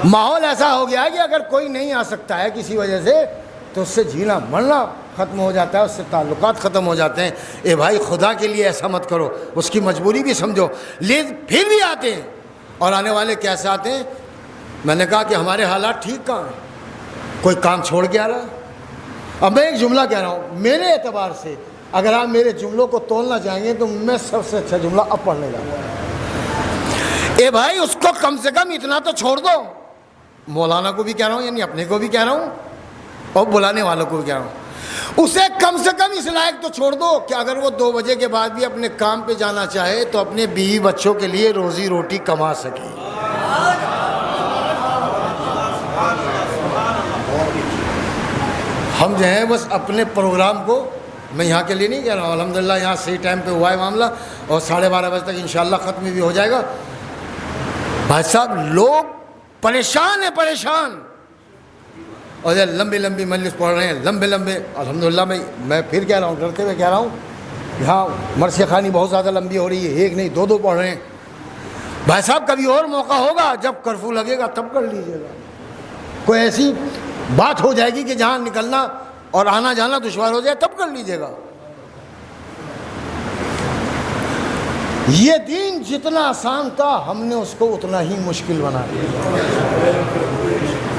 ماحول ایسا ہو گیا ہے کہ اگر کوئی نہیں آ سکتا ہے کسی وجہ سے تو اس سے جینا مرنا ختم ہو جاتا ہے، اس سے تعلقات ختم ہو جاتے ہیں۔ اے بھائی خدا کے لیے ایسا مت کرو، اس کی مجبوری بھی سمجھو۔ لیکن پھر بھی آتے ہیں، اور آنے والے کیسے آتے ہیں؟ میں نے کہا کہ ہمارے حالات ٹھیک کہاں ہیں؟ کوئی کام چھوڑ کے آ رہا ہے۔ اب میں ایک جملہ کہہ رہا ہوں، میرے اعتبار سے اگر آپ میرے جملوں کو تولنا چاہیں گے تو میں سب سے اچھا جملہ اب پڑھنے جا رہا ہوں۔ اے بھائی اس کو کم سے کم اتنا تو چھوڑ دو۔ مولانا کو بھی کہہ رہا ہوں، یعنی اپنے کو بھی کہہ رہا ہوں اور بلانے والوں کو بھی کہہ رہا ہوں، اسے کم سے کم اس لائق تو چھوڑ دو کہ اگر وہ 2 بجے کے بعد بھی اپنے کام پہ جانا چاہے تو اپنے بیوی بچوں کے لیے روزی روٹی کما سکے۔ ہم جو ہیں بس اپنے پروگرام کو، میں یہاں کے لیے نہیں کہہ رہا ہوں، الحمدللہ یہاں صحیح ٹائم پہ ہوا ہے معاملہ، اور 12:30 بجے تک انشاءاللہ ختم بھی ہو جائے گا۔ بھائی صاحب لوگ پریشان ہیں، پریشان، اور یہ لمبی لمبی مجلس پڑھ رہے ہیں، لمبے الحمدللہ میں پھر کہہ رہا ہوں، ڈرتے ہوئے کہہ رہا ہوں، یہاں مرثیہ خوانی بہت زیادہ لمبی ہو رہی ہے، 1 نہیں 2 پڑھ رہے ہیں۔ بھائی صاحب کبھی اور موقع ہوگا جب کرفیو لگے گا تب کر لیجیے گا، کوئی ایسی بات ہو جائے گی کہ جہاں نکلنا اور آنا جانا دشوار ہو جائے تب کر لیجیے گا۔ یہ دین جتنا آسان تھا ہم نے اس کو اتنا ہی مشکل بنا دیا،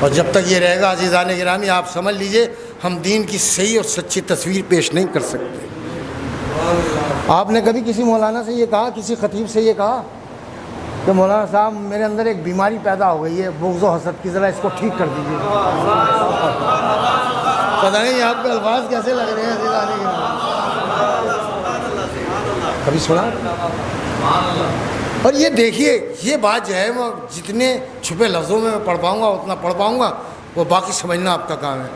اور جب تک یہ رہے گا عزیزان گرامی آپ سمجھ لیجئے ہم دین کی صحیح اور سچی تصویر پیش نہیں کر سکتے۔ آپ نے کبھی کسی مولانا سے یہ کہا، کسی خطیب سے یہ کہا کہ مولانا صاحب میرے اندر ایک بیماری پیدا ہو گئی ہے بغض و حسد کی، ذرا اس کو ٹھیک کر دیجیے؟ پتہ نہیں آپ کے الفاظ کیسے لگ رہے ہیں عزیزان گرامی، کبھی سنا؟ اور یہ دیکھیے یہ بات جو ہے وہ جتنے چھپے لفظوں میں پڑھ پاؤں گا اتنا پڑھ پاؤں گا، وہ باقی سمجھنا آپ کا کام ہے۔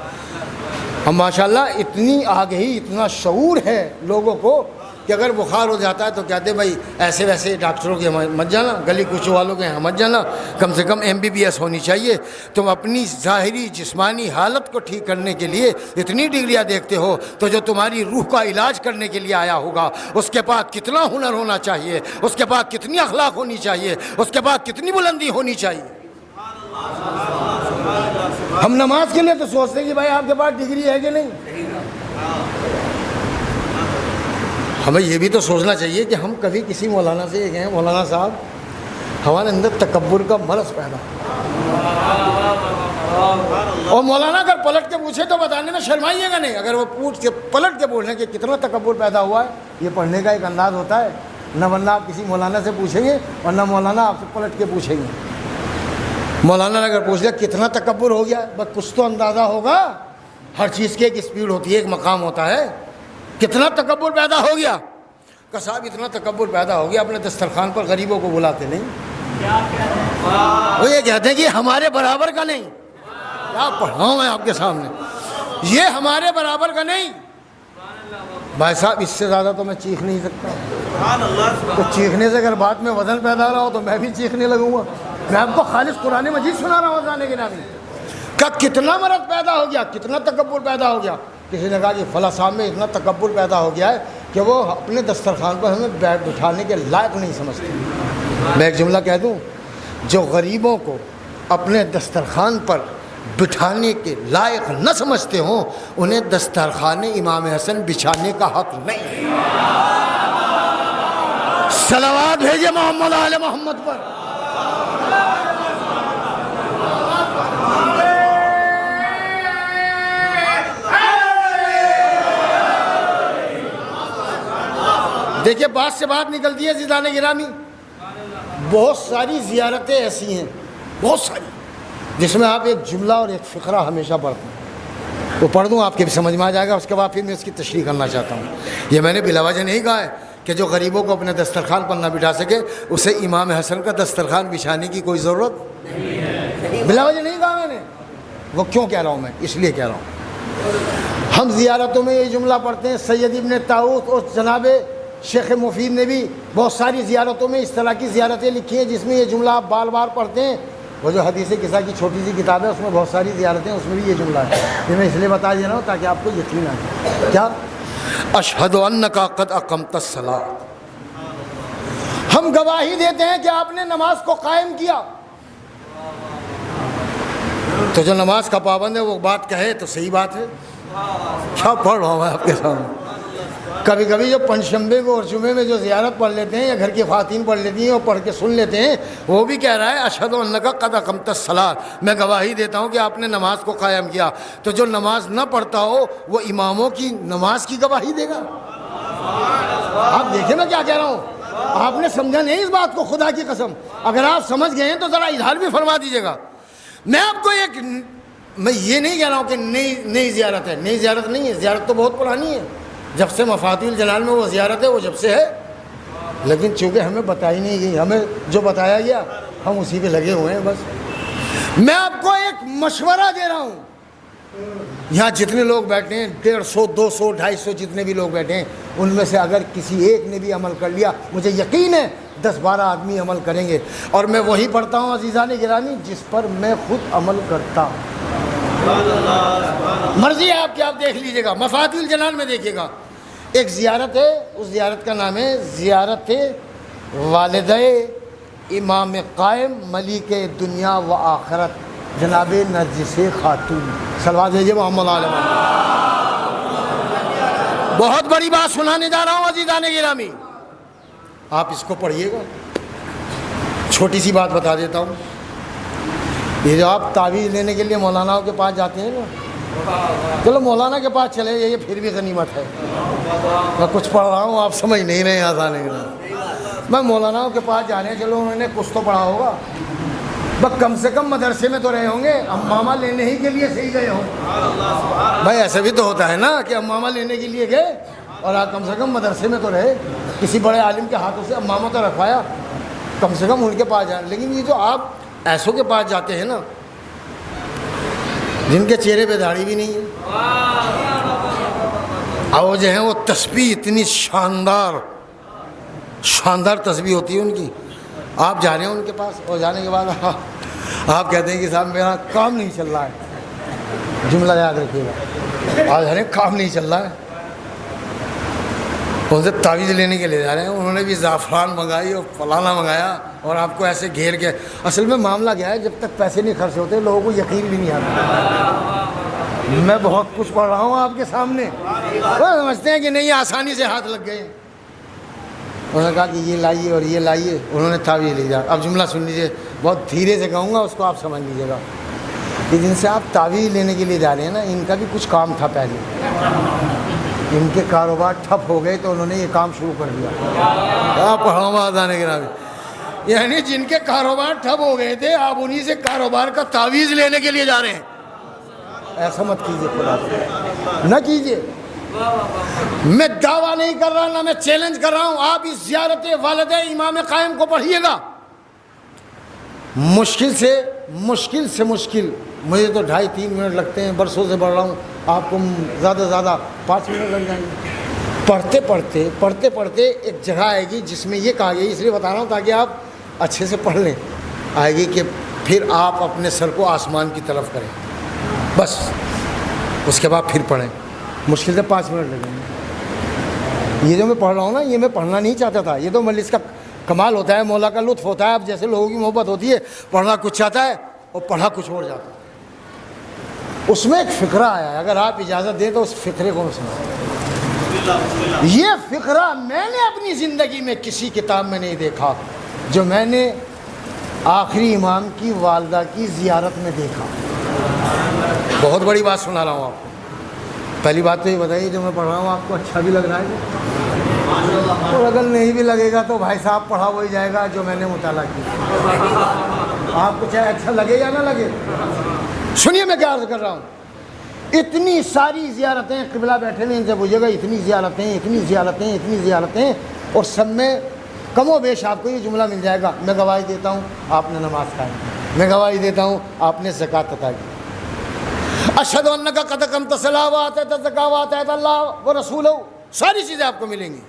ہم ماشاءاللہ اتنی آگہی، اتنا شعور ہے لوگوں کو کہ اگر بخار ہو جاتا ہے تو کہتے ہیں بھائی ایسے ویسے ڈاکٹروں کے مت جانا، گلی کوچوں والوں کے یہاں مت جانا، کم سے کم MBBS ہونی چاہیے۔ تم اپنی ظاہری جسمانی حالت کو ٹھیک کرنے کے لیے اتنی ڈگریاں دیکھتے ہو تو جو تمہاری روح کا علاج کرنے کے لیے آیا ہوگا اس کے پاس کتنا ہنر ہونا چاہیے، اس کے پاس کتنی اخلاق ہونی چاہیے، اس کے پاس کتنی بلندی ہونی چاہیے۔ ہم نماز کے لیے تو سوچتے ہیں کہ بھائی آپ کے پاس ڈگری ہے کہ نہیں، ہمیں یہ بھی تو سوچنا چاہیے کہ ہم کبھی کسی مولانا سے یہ کہیں مولانا صاحب ہمارے اندر تکبر کا مرض پیدا، اور مولانا اگر پلٹ کے پوچھے تو بتانے میں شرمائیے گا نہیں، اگر وہ پلٹ کے بولیں کہ کتنا تکبر پیدا ہوا ہے، یہ پڑھنے کا ایک انداز ہوتا ہے، نہ ورنہ آپ کسی مولانا سے پوچھیں گے اور نہ مولانا آپ سے پلٹ کے پوچھیں گے۔ مولانا نے اگر پوچھ لیا کتنا تکبر ہو گیا، بس کچھ تو اندازہ ہوگا، ہر چیز کی ایک اسپیڈ ہوتی ہے، ایک مقام ہوتا ہے، کتنا تکبر پیدا ہو گیا کہ صاحب اتنا تکبر پیدا ہو گیا اپنے دسترخوان پر غریبوں کو بلاتے نہیں، وہ یہ کہتے ہیں کہ ہمارے برابر کا نہیں، کیا پڑھاؤں میں آپ کے سامنے، یہ ہمارے برابر کا نہیں۔ بھائی صاحب اس سے زیادہ تو میں چیخ نہیں سکتا، تو چیخنے سے اگر بات میں وزن پیدا رہا ہو تو میں بھی چیخنے لگوں گا۔ میں آپ کو خالص قرآن مجید سنا رہا ہوں جانے کے نامی کہ کتنا مرض پیدا ہو گیا، کتنا تکبر پیدا ہو گیا۔ کسی نے کہا کہ فلاں صاحب میں اتنا تکبر پیدا ہو گیا ہے کہ وہ اپنے دسترخوان پر ہمیں بٹھانے کے لائق نہیں سمجھتے۔ میں ایک جملہ کہہ دوں، جو غریبوں کو اپنے دسترخوان پر بٹھانے کے لائق نہ سمجھتے ہوں انہیں دسترخوان امام حسن بچھانے کا حق نہیں۔ صلوات بھیجے محمد آل محمد پر۔ دیکھیے بات سے بات نکلتی ہے عزیزان گرامی، بہت ساری زیارتیں ایسی ہیں، بہت ساری، جس میں آپ ایک جملہ اور ایک فقرہ ہمیشہ پڑھتے ہیں، وہ پڑھ دوں آپ کے بھی سمجھ میں آ جائے گا، اس کے بعد پھر میں اس کی تشریح کرنا چاہتا ہوں۔ یہ میں نے بلا وجہ نہیں کہا ہے کہ جو غریبوں کو اپنے دسترخوان پر نہ بٹھا سکے اسے امام حسن کا دسترخوان بچھانے کی کوئی ضرورت نہیں ہے. بلا وجہ نہیں کہا میں نے. وہ کیوں کہہ رہا ہوں میں؟ اس لیے کہہ رہا ہوں ہم زیارتوں میں یہ جملہ پڑھتے ہیں. سید ابن طاؤس اور جناب شیخ مفید نے بھی بہت ساری زیارتوں میں اس طرح کی زیارتیں لکھی ہیں جس میں یہ جملہ آپ بار بار پڑھتے ہیں. وہ جو حدیث قصہ کی چھوٹی سی کتاب ہے اس میں بہت ساری زیارتیں ہیں, اس میں بھی یہ جملہ ہے. یہ میں اس لیے بتا دے رہا ہوں تاکہ آپ کو یقین آئے. کیا؟ اشہد انک قد اقمت الصلاۃ. ہم گواہی دیتے ہیں کہ آپ نے نماز کو قائم کیا. تو جو نماز کا پابند ہے وہ بات کہے تو صحیح بات ہے. کیا پڑھ رہا ہوں میں آپ کے سامنے. کبھی کبھی جو پنجشنبے کو اور جمعے میں جو زیارت پڑھ لیتے ہیں یا گھر کی خواتین پڑھ لیتی ہیں اور پڑھ کے سن لیتے ہیں, وہ بھی کہہ رہا ہے اشہد انک قد اقمت الصلاۃ, میں گواہی دیتا ہوں کہ آپ نے نماز کو قائم کیا. تو جو نماز نہ پڑھتا ہو وہ اماموں کی نماز کی گواہی دے گا. آپ دیکھیں میں کیا کہہ رہا ہوں. آپ نے سمجھا نہیں اس بات کو, خدا کی قسم. اگر آپ سمجھ گئے ہیں تو ذرا اظہار بھی فرما دیجیے گا. میں آپ کو میں یہ نہیں کہہ رہا ہوں کہ نئی زیارت ہے. نئی زیارت نہیں ہے, زیارت تو بہت پرانی ہے. جب سے مفاتیح الجلال میں وہ زیارت ہے وہ جب سے ہے, لیکن چونکہ ہمیں بتائی نہیں گئی, ہمیں جو بتایا گیا ہم اسی پہ لگے ہوئے ہیں بس. میں آپ کو ایک مشورہ دے رہا ہوں. یہاں جتنے لوگ بیٹھے ہیں 150 200 250 جتنے بھی لوگ بیٹھے ہیں ان میں سے اگر کسی ایک نے بھی عمل کر لیا, مجھے یقین ہے 10-12 آدمی عمل کریں گے. اور میں وہی پڑھتا ہوں عزیزان گرامی جس پر میں خود عمل کرتا ہوں. مرضی ہے آپ کی, آپ دیکھ لیجئے گا, مفاتیح الجنان میں دیکھیے گا. ایک زیارت ہے, اس زیارت کا نام ہے زیارت والدہ امام قائم ملیک دنیا و آخرت جناب نرجس خاتون. صلوات بھیجیے محمد علیہ وسلم. بہت بڑی بات سنانے جا رہا ہوں عزیزان گرامی, آپ اس کو پڑھیے گا. چھوٹی سی بات بتا دیتا ہوں. یہ جو آپ تعویذ لینے کے لیے مولاناؤں کے پاس جاتے ہیں نا, چلو مولانا کے پاس چلے جائیے پھر بھی غنیمت ہے. میں کچھ پڑھ رہا ہوں آپ سمجھ نہیں رہے ہیں آسان نہیں رہا. میں مولاناؤں کے پاس جانے, چلو انہوں نے کچھ تو پڑھا ہوگا, بس کم سے کم مدرسے میں تو رہے ہوں گے, امامہ لینے ہی کے لیے صحیح گئے ہوں. بھائی ایسا بھی تو ہوتا ہے نا کہ امامہ لینے کے لیے گئے اور آپ کم سے کم مدرسے میں تو رہے, کسی بڑے عالم کے ہاتھوں سے امامہ تو رکھوایا, کم سے کم ان کے پاس جانا. لیکن یہ جو آپ ایسوں کے پاس جاتے ہیں نا جن کے چہرے پہ داڑھی بھی نہیں ہے, اور جو ہیں وہ تسبیح اتنی شاندار تسبیح ہوتی ہے ان کی, آپ جا رہے ہیں ان کے پاس اور جانے کے بعد آپ کہتے ہیں کہ صاحب میرا کام نہیں چل رہا ہے. جملہ یاد رکھیے گا, آج ہر ایک کام نہیں چل رہا ہے. ان سے تعویذ لینے کے لیے جا رہے ہیں, انہوں نے بھی زعفران منگائی اور فلانا منگایا اور آپ کو ایسے گھیر کے. اصل میں معاملہ کیا ہے, جب تک پیسے نہیں خرچ ہوتے لوگوں کو یقین بھی نہیں آتا. میں بہت کچھ پڑھ رہا ہوں آپ کے سامنے, وہ سمجھتے ہیں کہ نہیں آسانی سے ہاتھ لگ گئے. انہوں نے کہا کہ یہ لائیے اور یہ لائیے, انہوں نے تعویذ لے جا. اب جملہ سن لیجیے, بہت دھیرے سے کہوں گا, اس کو آپ سمجھ لیجیے گا. کہ جن سے آپ تعویذ لینے کے لیے جا رہے ہیں نا, ان کا بھی کچھ کام تھا پہلے, ان کے کاروبار ٹھپ ہو گئے تو انہوں نے یہ کام شروع کر دیا. آپ پڑھاؤں آنے کے نام, یعنی جن کے کاروبار ٹھپ ہو گئے تھے آپ انہی سے کاروبار کا تعویذ لینے کے لیے جا رہے ہیں. ایسا مت کیجیے, خدا نہ کیجیے. میں دعویٰ نہیں کر رہا, نہ میں چیلنج کر رہا ہوں. آپ اس زیارت والدہ امام قائم کو پڑھیے گا. مشکل سے مشکل مجھے تو 2.5-3 منٹ لگتے ہیں, برسوں سے پڑھ رہا ہوں. آپ کو زیادہ سے زیادہ 5 منٹ لگ جائیں گے. پڑھتے پڑھتے ایک جگہ آئے گی جس میں یہ کہا گیا, اس لیے بتا رہا ہوں تاکہ آپ اچھے سے پڑھ لیں, آئے گی کہ پھر آپ اپنے سر کو آسمان کی طرف کریں, بس اس کے بعد پھر پڑھیں. مشکل سے 5 منٹ لگیں گے. یہ جو میں پڑھ رہا ہوں نا, یہ میں پڑھنا نہیں چاہتا تھا. یہ تو مجلس کا کمال ہوتا ہے, مولا کا لطف ہوتا ہے. اب جیسے لوگوں کی محبت ہوتی ہے, پڑھنا کچھ چاہتا ہے اور پڑھا کچھ اور جاتا ہے. اس میں ایک فقرہ آیا ہے, اگر آپ اجازت دیں تو اس فقرے کو سنا. یہ فقرہ میں نے اپنی زندگی میں کسی کتاب میں نہیں دیکھا, جو میں نے آخری امام کی والدہ کی زیارت میں دیکھا. بہت بڑی بات سنا رہا ہوں آپ کو. پہلی بات تو یہ بتائیے, جو میں پڑھ رہا ہوں آپ کو اچھا بھی لگ رہا ہے, اور اگر نہیں بھی لگے گا تو بھائی صاحب پڑھا وہی جائے گا جو میں نے مطالعہ کیا. آپ کو چاہے اچھا لگے یا نہ لگے. سنیے میں کیا عرض کر رہا ہوں. اتنی ساری زیارتیں, قبلہ بیٹھے ہیں ان سے پوچھے گا, اتنی زیارتیں, اور سب میں کم و بیش آپ کو یہ جملہ مل جائے گا، میں گواہی دیتا ہوں آپ نے نماز قائم کی، میں گواہی دیتا ہوں آپ نے زکوٰۃ ادا کی، اشہد انک قد اقمت الصلاۃ وآتیت الزکاۃ وآطعت اللہ ورسولہ، ساری چیزیں آپ کو ملیں گی۔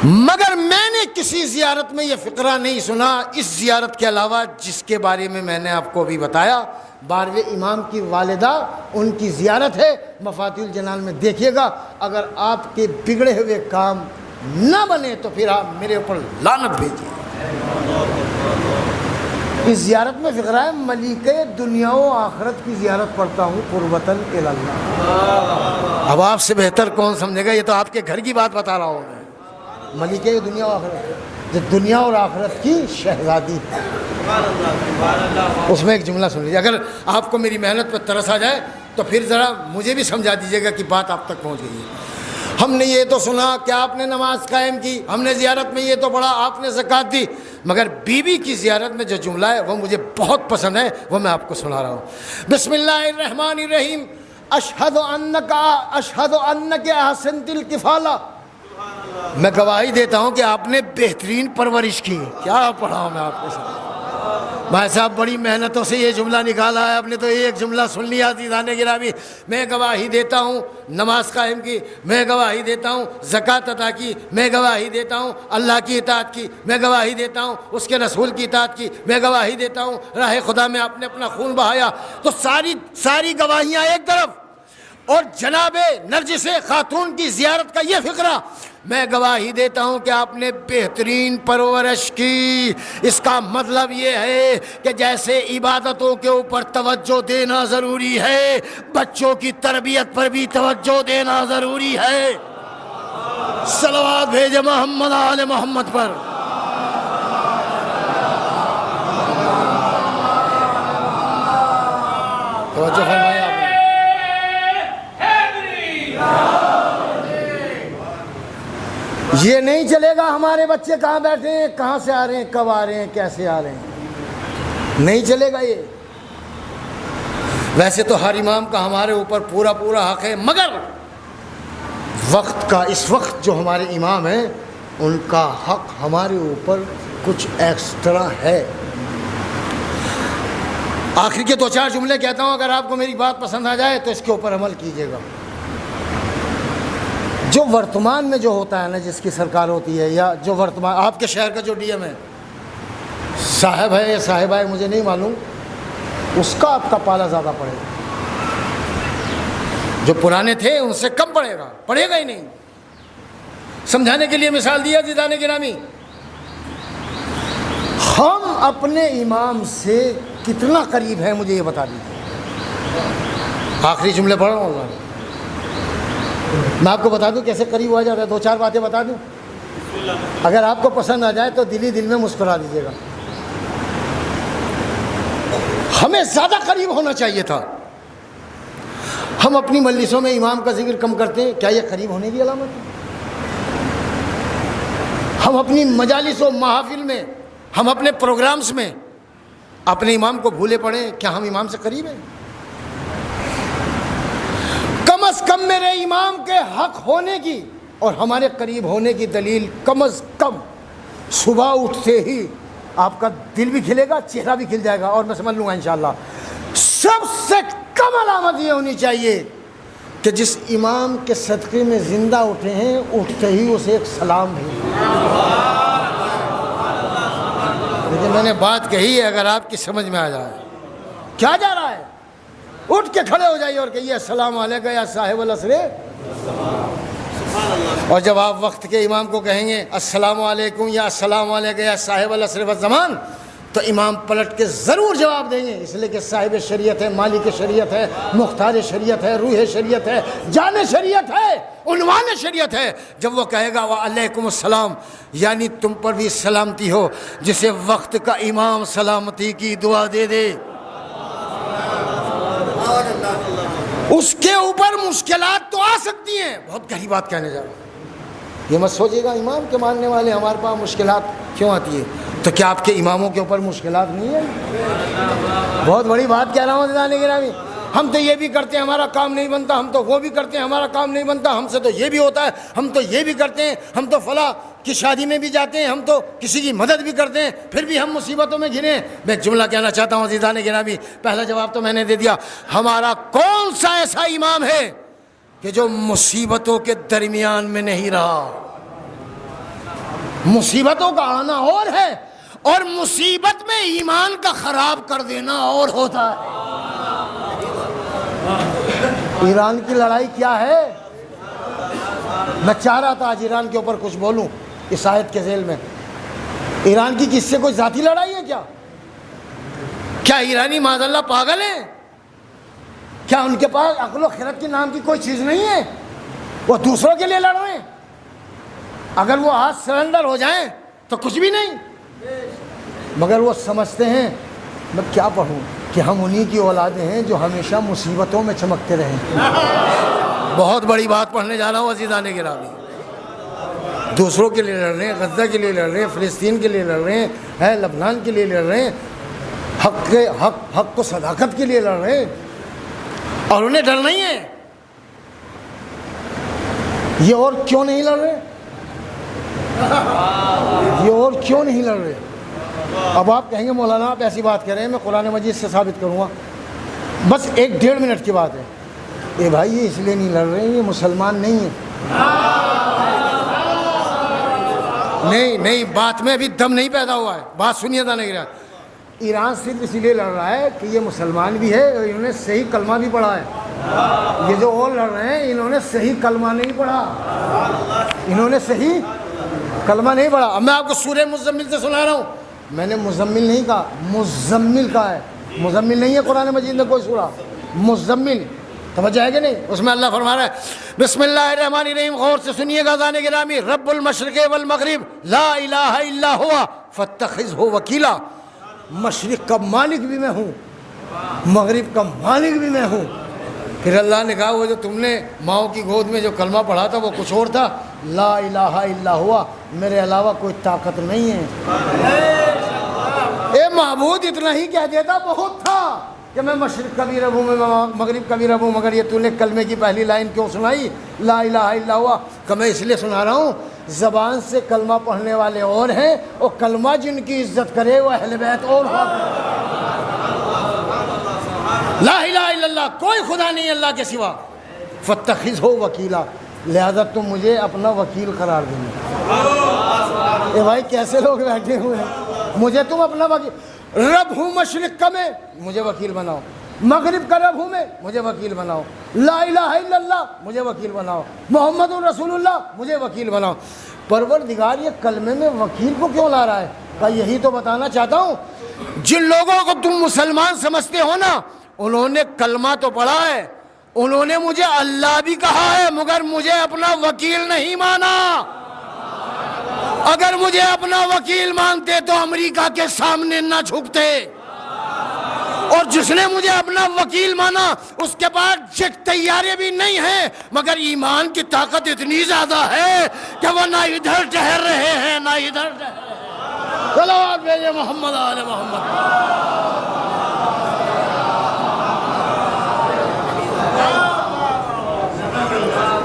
مگر میں نے کسی زیارت میں یہ فقرہ نہیں سنا اس زیارت کے علاوہ جس کے بارے میں میں نے آپ کو ابھی بتایا۔ 12ویں امام کی والدہ، ان کی زیارت ہے، مفاتیح الجنان میں دیکھیے گا۔ اگر آپ کے بگڑے ہوئے کام نہ بنے تو پھر آپ میرے اوپر لعنت بھیجیے۔ اس زیارت میں فقرہ ہے ملیکہ دنیا و آخرت کی زیارت پڑھتا ہوں قربتاً الی اللہ۔ اب آپ سے بہتر کون سمجھے گا؟ یہ تو آپ کے گھر کی بات بتا رہا ہوں میں۔ ملیکہ دنیا و آخرت، جو دنیا اور آخرت کی شہزادی ہے، اس میں ایک جملہ سن لیجیے۔ اگر آپ کو میری محنت پر ترس آ جائے تو پھر ذرا مجھے بھی سمجھا دیجیے گا کہ بات آپ تک پہنچ گئی ہے۔ ہم نے یہ تو سنا کہ آپ نے نماز قائم کی، ہم نے زیارت میں یہ تو پڑھا آپ نے زکوٰۃ دی، مگر بیوی کی زیارت میں جو جملہ ہے وہ مجھے بہت پسند ہے، وہ میں آپ کو سنا رہا ہوں۔ بسم اللہ الرحمن الرحیم، اشہد انک احسنت الکفالہ، میں گواہی دیتا ہوں کہ آپ نے بہترین پرورش کی۔ کیا پڑھا ہوں میں آپ کے ساتھ؟ بھائی صاحب بڑی محنتوں سے یہ جملہ نکالا ہے، آپ نے تو ایک جملہ سن لیا۔ عزیزان گرامی، میں گواہی دیتا ہوں نماز قائم کی، میں گواہی دیتا ہوں زکوٰۃ ادا کی، میں گواہی دیتا ہوں اللہ کی اطاعت کی، میں گواہی دیتا ہوں اس کے رسول کی اطاعت کی، میں گواہی دیتا ہوں راہ خدا میں آپ نے اپنا خون بہایا۔ تو ساری گواہیاں ایک طرف، اور جناب نرجس خاتون کی زیارت کا یہ فقرہ، میں گواہی دیتا ہوں کہ آپ نے بہترین پرورش کی۔ اس کا مطلب یہ ہے کہ جیسے عبادتوں کے اوپر توجہ دینا ضروری ہے، بچوں کی تربیت پر بھی توجہ دینا ضروری ہے۔ صلوات بھیجے محمد آل محمد پر۔ توجہ فرمائے آپ نے۔ یہ نہیں چلے گا ہمارے بچے کہاں بیٹھے ہیں، کہاں سے آ رہے ہیں، کب آ رہے ہیں، کیسے آ رہے ہیں، نہیں چلے گا یہ۔ ویسے تو ہر امام کا ہمارے اوپر پورا حق ہے، مگر وقت کا اس وقت جو ہمارے امام ہیں ان کا حق ہمارے اوپر کچھ ایکسٹرا ہے۔ آخر کے 2-4 جملے کہتا ہوں، اگر آپ کو میری بات پسند آ جائے تو اس کے اوپر عمل کیجیے گا۔ جو ورتمان میں جو ہوتا ہے نا، جس کی سرکار ہوتی ہے، یا جو ورتمان آپ کے شہر کا جو ڈی ایم ہے، صاحب ہے یا صاحبہ ہے مجھے نہیں معلوم، اس کا آپ کا پالا زیادہ پڑے گا۔ جو پرانے تھے ان سے کم پڑے گا ہی نہیں۔ سمجھانے کے لیے مثال دیا عزیزان گرامی، ہم اپنے امام سے کتنا قریب ہیں مجھے یہ بتا دیجیے۔ آخری جملے پڑھ رہا ہوں، اللہ میں آپ کو بتا دوں کیسے قریب ہوا جاتا ہے، 2-4 باتیں بتا دوں، اگر آپ کو پسند آ جائے تو دل میں مسکرا دیجیے گا۔ ہمیں زیادہ قریب ہونا چاہیے تھا۔ ہم اپنی مجلسوں میں امام کا ذکر کم کرتے ہیں، کیا یہ قریب ہونے کی علامت ہے؟ ہم اپنی مجالس و محافل میں، ہم اپنے پروگرامز میں اپنے امام کو بھولے پڑے، کیا ہم امام سے قریب ہیں؟ کم از کم میرے امام کے حق ہونے کی اور ہمارے قریب ہونے کی دلیل کم از کم صبح اٹھتے ہی آپ کا دل بھی کھلے گا، چہرہ بھی کھل جائے گا، اور میں سمجھ لوں گا انشاءاللہ سب سے کم علامت یہ ہونی چاہیے کہ جس امام کے صدقے میں زندہ اٹھے ہیں، اٹھتے ہی اسے ایک سلام بھی۔ لیکن میں نے بات کہی ہے، اگر آپ کی سمجھ میں آ جائے کیا جا رہا ہے، اٹھ کے کھڑے ہو جائیے اور کہیے السلام علیکم یا صاحب العصر۔ اور جب آپ وقت کے امام کو کہیں گے السلام علیکم یا السلام علیکم یا صاحب العصر والزمان، تو امام پلٹ کے ضرور جواب دیں گے، اس لیے کہ صاحب شریعت ہے، مالک شریعت ہے، مختار شریعت ہے، روح شریعت ہے، جان شریعت ہے، عنوان شریعت ہے۔ جب وہ کہے گا وعلیکم السلام، یعنی تم پر بھی سلامتی ہو، جسے وقت کا امام سلامتی کی دعا دے دے، اس کے اوپر مشکلات تو آ سکتی ہیں۔ بہت گہری بات کہنے جا رہا ہوں، یہ مت سوچیے گا امام کے ماننے والے ہمارے پاس مشکلات کیوں آتی ہے، تو کیا آپ کے اماموں کے اوپر مشکلات نہیں ہیں؟ بہت بڑی بات کہہ رہا ہوں عزیزان گرامی، ہم تو یہ بھی کرتے ہیں ہمارا کام نہیں بنتا، ہم تو وہ بھی کرتے ہیں ہمارا کام نہیں بنتا، ہم سے تو یہ بھی ہوتا ہے، ہم تو یہ بھی کرتے ہیں، ہم تو فلاں کی شادی میں بھی جاتے ہیں، ہم تو کسی کی مدد بھی کرتے ہیں، پھر بھی ہم مصیبتوں میں گھرے ہیں۔ میں ایک جملہ کہنا چاہتا ہوں عزیزان گرامی، پہلا جواب تو میں نے دے دیا، ہمارا کون سا ایسا امام ہے کہ جو مصیبتوں کے درمیان میں نہیں رہا؟ مصیبتوں کا آنا اور ہے، اور مصیبت میں ایمان کا خراب کر دینا اور ہوتا ہے۔ ایران کی لڑائی کیا ہے؟ میں چاہ رہا تھا آج ایران کے اوپر کچھ بولوں اس آیت کے ذیل میں۔ ایران کی کس سے کوئی ذاتی لڑائی ہے کیا؟ کیا ایرانی معاذ اللہ پاگل ہیں؟ کیا ان کے پاس عقل و خرد کے نام کی کوئی چیز نہیں ہے؟ وہ دوسروں کے لیے لڑ رہے ہیں۔ اگر وہ آج سرنڈر ہو جائیں تو کچھ بھی نہیں، مگر وہ سمجھتے ہیں، میں کیا پڑھوں، کہ ہم انہی کی اولادیں ہیں جو ہمیشہ مصیبتوں میں چمکتے رہیں۔ بہت بڑی بات پڑھنے جا رہا ہوں عزیزان گرامی۔ دوسروں کے لیے لڑ رہے ہیں، غزہ کے لیے لڑ رہے ہیں، فلسطین کے لیے لڑ رہے ہیں، لبنان کے لیے لڑ رہے ہیں، حق و صداقت کے لیے لڑ رہے ہیں، اور انہیں ڈر نہیں ہے۔ یہ اور کیوں نہیں لڑ رہے؟ یہ اور کیوں نہیں لڑ رہے؟ اب آپ کہیں گے مولانا آپ ایسی بات کہہ رہے ہیں، میں قرآن مجید سے ثابت کروں گا، بس 1-1.5 منٹ کی بات ہے۔ اے بھائی یہ اس لیے نہیں لڑ رہے ہیں، یہ مسلمان نہیں ہیں۔ نہیں بات میں ابھی دم نہیں پیدا ہوا ہے، بات سنیے تھا نہیں رہا۔ ایران صرف اسی لیے لڑ رہا ہے کہ یہ مسلمان بھی ہے اور انہوں نے صحیح کلمہ بھی پڑھا ہے۔ یہ جو اور لڑ رہے ہیں انہوں نے صحیح کلمہ نہیں پڑھا، انہوں نے صحیح کلمہ نہیں پڑھا۔ اب میں آپ کو سورہ مزمل سے سنا رہا ہوں، میں نے مزمل نہیں کہا، مزمل کہا ہے، مزمل نہیں ہے قرآن مجید میں کوئی سورہ، مزمل، توجہ ہے کہ نہیں؟ اس میں اللہ فرما رہا ہے بسم اللہ الرحمن الرحیم، غور سے سنیے گا عزیزان گرامی، رب المشرق والمغرب لا الہ الا ہوا فاتخذہ وکیلا۔ مشرق کا مالک بھی میں ہوں، مغرب کا مالک بھی میں ہوں۔ پھر اللہ نے کہا وہ جو تم نے ماؤں کی گود میں جو کلمہ پڑھا تھا وہ کچھ اور تھا، لا الہ الا ہوا، میرے علاوہ کوئی طاقت نہیں ہے۔ اے معبود اتنا ہی کہہ دیتا بہت تھا کہ میں مشرق کا بھی رب ہوں، میں مغرب کا بھی رب ہوں، مگر یہ تو نے کلمے کی پہلی لائن کیوں سنائی، لا الہ الا ہوا؟ کہ میں اس لیے سنا رہا ہوں، زبان سے کلمہ پڑھنے والے اور ہیں، اور کلمہ جن کی عزت کرے وہ اہل بیت اور ہو۔ لا الہ الا اللہ، کوئی خدا نہیں اللہ کے سوا، فاتخذہ وکیلا، لہذا تم مجھے اپنا وکیل قرار دیں۔ اے بھائی کیسے لوگ بیٹھے ہوئے ہیں، مجھے تم اپنا وکیل، رب ہوں مشرق کا میں، مجھے وکیل بناؤ، مغرب کا رب ہوں میں، مجھے وکیل بناؤ، لا الہ الا اللہ مجھے وکیل بناؤ، محمد رسول اللہ مجھے وکیل بناؤ۔ پروردگار یہ کلمے میں وکیل کو کیوں لا رہا ہے؟ کہ یہی تو بتانا چاہتا ہوں، جن لوگوں کو تم مسلمان سمجھتے ہو نا، انہوں نے کلمہ تو پڑھا ہے، انہوں نے مجھے اللہ بھی کہا ہے، مگر مجھے اپنا وکیل نہیں مانا۔ اگر مجھے اپنا وکیل مانتے تو امریکہ کے سامنے نہ جھکتے، اور جس نے مجھے اپنا وکیل مانا اس کے پاس جیٹ طیارے بھی نہیں ہیں، مگر ایمان کی طاقت اتنی زیادہ ہے کہ وہ نہ ادھر ٹہر رہے ہیں نہ ادھر ٹہر رہے ہیں۔ صلوات بھیجے محمد آل محمد۔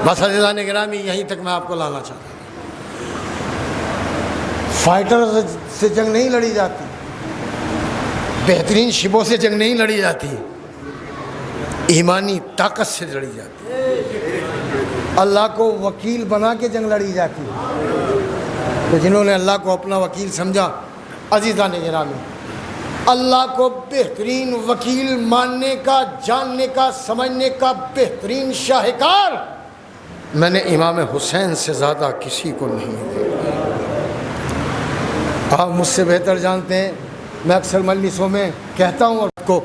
بس عزیزان گرامی یہیں تک میں آپ کو لانا چاہتا ہوں۔ فائٹر سے جنگ نہیں لڑی جاتی، بہترین شبوں سے جنگ نہیں لڑی جاتی، ایمانی طاقت سے لڑی جاتی، اللہ کو وکیل بنا کے جنگ لڑی جاتی۔ تو جنہوں نے اللہ کو اپنا وکیل سمجھا، عزیزان گرامی، اللہ کو بہترین وکیل ماننے کا، جاننے کا، سمجھنے کا بہترین شاہکار میں نے امام حسین سے زیادہ کسی کو نہیں دیکھا۔ آپ مجھ سے بہتر جانتے ہیں، میں اکثر مجلسوں میں کہتا ہوں، اور کو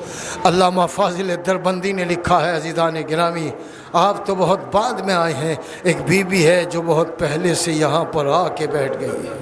علامہ فاضل دربندی نے لکھا ہے، عزیزان گرامی آپ تو بہت بعد میں آئے ہیں، ایک بی بی ہے جو بہت پہلے سے یہاں پر آ کے بیٹھ گئی ہے،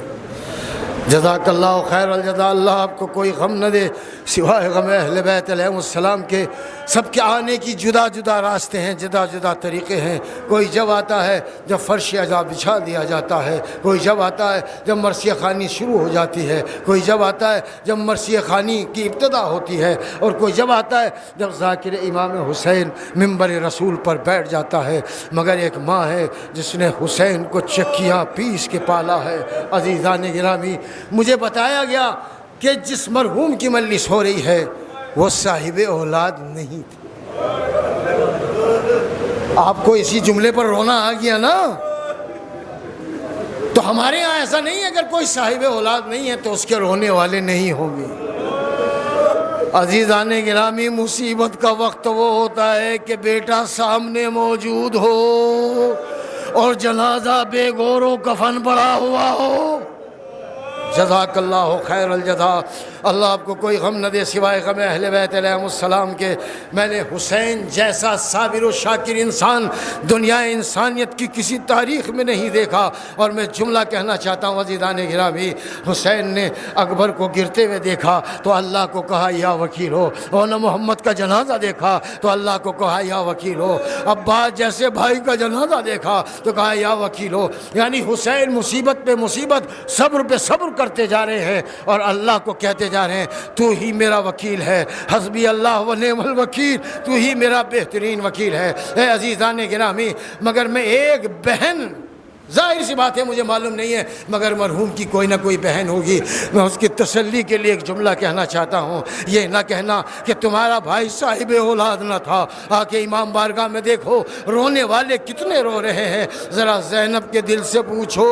جزاک اللہ خیر الجزا۔ اللہ آپ کو کوئی غم نہ دے سوائے غم اہل بیت علیہم السلام کے۔ سب کے آنے کی جدا جدا راستے ہیں، جدا جدا طریقے ہیں۔ کوئی جب آتا ہے جب فرش عزا بچھا دیا جاتا ہے، کوئی جب آتا ہے جب مرثیہ خوانی شروع ہو جاتی ہے، کوئی جب آتا ہے جب مرثیہ خوانی کی ابتدا ہوتی ہے، اور کوئی جب آتا ہے جب ذاکر امام حسین منبر رسول پر بیٹھ جاتا ہے۔ مگر ایک ماں ہے جس نے حسین کو چکیاں پیس کے پالا ہے۔ عزیزان گرامی، مجھے بتایا گیا کہ جس مرحوم کی مجلس ہو رہی ہے وہ صاحب اولاد نہیں تھے۔ آپ کو اسی جملے پر رونا آ گیا نا؟ تو ہمارے ہاں ایسا نہیں ہے، اگر کوئی صاحب اولاد نہیں ہے تو اس کے رونے والے نہیں ہوں گے۔ عزیزان گرامی، مصیبت کا وقت وہ ہوتا ہے کہ بیٹا سامنے موجود ہو اور جنازہ بے گور و کفن پڑا ہوا ہو۔ جزاک اللہ خیر الجزا۔ اللہ آپ کو کوئی غم نہ دے سوائے غم اہل بیت علیہم السلام کے۔ میں نے حسین جیسا صابر و شاکر انسان دنیا انسانیت کی کسی تاریخ میں نہیں دیکھا۔ اور میں جملہ کہنا چاہتا ہوں عزیزان گرامی، حسین نے اکبر کو گرتے ہوئے دیکھا تو اللہ کو کہا یا وکیل ہو، اور نے محمد کا جنازہ دیکھا تو اللہ کو کہا یا وکیل ہو، عباس جیسے بھائی کا جنازہ دیکھا تو کہا یا وکیل ہو۔ یعنی حسین مصیبت پہ مصیبت، صبر پہ صبر کرتے جا رہے ہیں اور اللہ کو کہتے جا رہے ہیں تو ہی میرا وکیل ہے، حسبی اللہ و نعم الوکیل، تو ہی میرا بہترین وکیل ہے۔ اے عزیزان گرامی، مگر میں ایک بہن، ظاہر سی بات ہے مجھے معلوم نہیں ہے مگر مرحوم کی کوئی نہ کوئی بہن ہوگی، میں اس کی تسلی کے لیے ایک جملہ کہنا چاہتا ہوں۔ یہ نہ کہنا کہ تمہارا بھائی صاحب اولاد نہ تھا۔ آ کے امام بارگاہ میں دیکھو رونے والے کتنے رو رہے ہیں۔ ذرا زینب کے دل سے پوچھو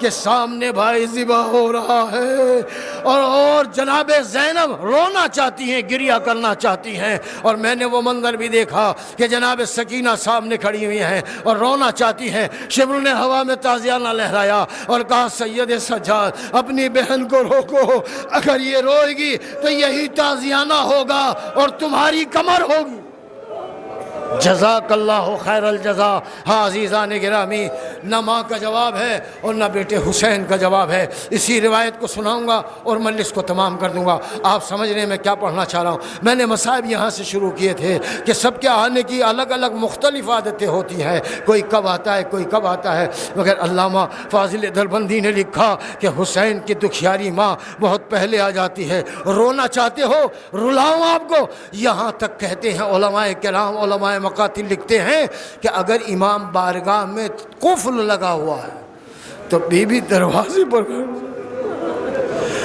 کہ سامنے بھائی ذبح ہو رہا ہے اور جناب زینب رونا چاہتی ہیں، گریہ کرنا چاہتی ہیں، اور میں نے وہ منظر بھی دیکھا کہ جناب سکینہ سامنے کھڑی ہوئی ہیں اور رونا چاہتی ہیں۔ شبر نے ہوا میں تازیانہ لہرایا اور کہا سید سجاد اپنی بہن کو روکو، اگر یہ روئے گی تو یہی تازیانہ ہوگا اور تمہاری کمر ہوگی۔ جزاک اللہ خیر الجزا۔ ہاں عزیزان گرامی، نہ ماں کا جواب ہے اور نہ بیٹے حسین کا جواب ہے۔ اسی روایت کو سناؤں گا اور مجلس کو تمام کر دوں گا۔ آپ سمجھ رہے ہیں میں کیا پڑھنا چاہ رہا ہوں؟ میں نے مصائب یہاں سے شروع کیے تھے کہ سب کے آنے کی الگ الگ مختلف عادتیں ہوتی ہیں، کوئی کب آتا ہے کوئی کب آتا ہے، مگر علامہ فاضل دربندی نے لکھا کہ حسین کی دکھیاری ماں بہت پہلے آ جاتی ہے۔ رونا چاہتے ہو رلاؤں آپ کو؟ یہاں تک کہتے ہیں علماء کرام، علماء مقاتل لکھتے ہیں کہ اگر امام بارگاہ میں قفل لگا ہوا ہے تو بی بی دروازے پر،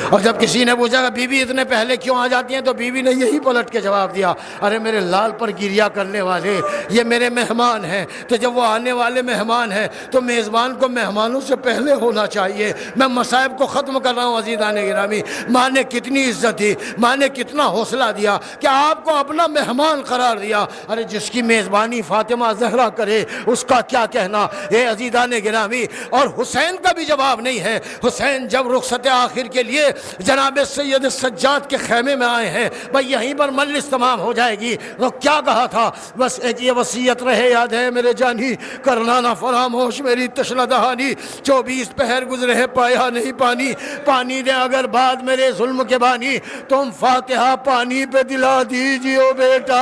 اور جب کسی نے پوچھا کہ بی بی اتنے پہلے کیوں آ جاتی ہیں تو بی بی نے یہی پلٹ کے جواب دیا، ارے میرے لال پر گریہ کرنے والے یہ میرے مہمان ہیں، تو جب وہ آنے والے مہمان ہیں تو میزبان کو مہمانوں سے پہلے ہونا چاہیے۔ میں مصائب کو ختم کر رہا ہوں عزیزان گرامی۔ ماں نے کتنی عزت دی، ماں نے کتنا حوصلہ دیا کہ آپ کو اپنا مہمان قرار دیا۔ ارے جس کی میزبانی فاطمہ زہرا کرے اس کا کیا کہنا؟ اے عزیزان گرامی، اور حسین کا بھی جواب نہیں ہے۔ حسین جب رخصت آخر کے لیے جناب سید سجاد کے خیمے میں آئے ہیں، بھائی یہیں پر مجلس تمام ہو جائے گی، تو کیا کہا تھا؟ بس ایک یہ وصیت رہے یاد ہے میرے جانی، کرنا نہ فراموش میری تشنہ دہانی، 24 پہر گزرے ہیں پایا نہیں پانی، پانی دے اگر بعد میرے ظلم کے بانی، تم فاتحہ پانی پہ دلا دیجیو بیٹا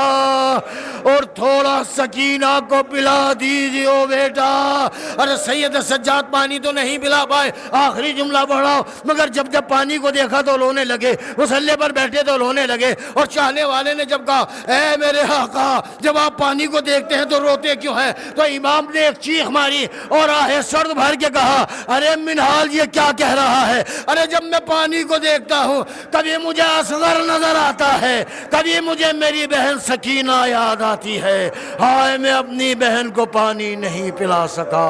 اور تھوڑا سکینہ کو پلا دیجیو بیٹا۔ ارے سید سجاد پانی تو نہیں پلا پائے، آخری جملہ پڑھاؤ، مگر جب پانی کو دیکھا تو رونے لگے، مصلی پر بیٹھے تو رونے لگے، اور چاہنے والے نے جب کہا اے میرے آقا جب آپ پانی کو دیکھتے ہیں تو روتے کیوں ہیں؟ تو امام نے ایک چیخ ماری اور آہ سرد بھر کے کہا ارے منہال یہ کیا کہہ رہا ہے؟ ارے جب میں پانی کو دیکھتا ہوں کبھی مجھے اصغر نظر آتا ہے، کبھی مجھے میری بہن سکینہ یاد آتی ہے، ہائے میں اپنی بہن کو پانی نہیں پلا سکا،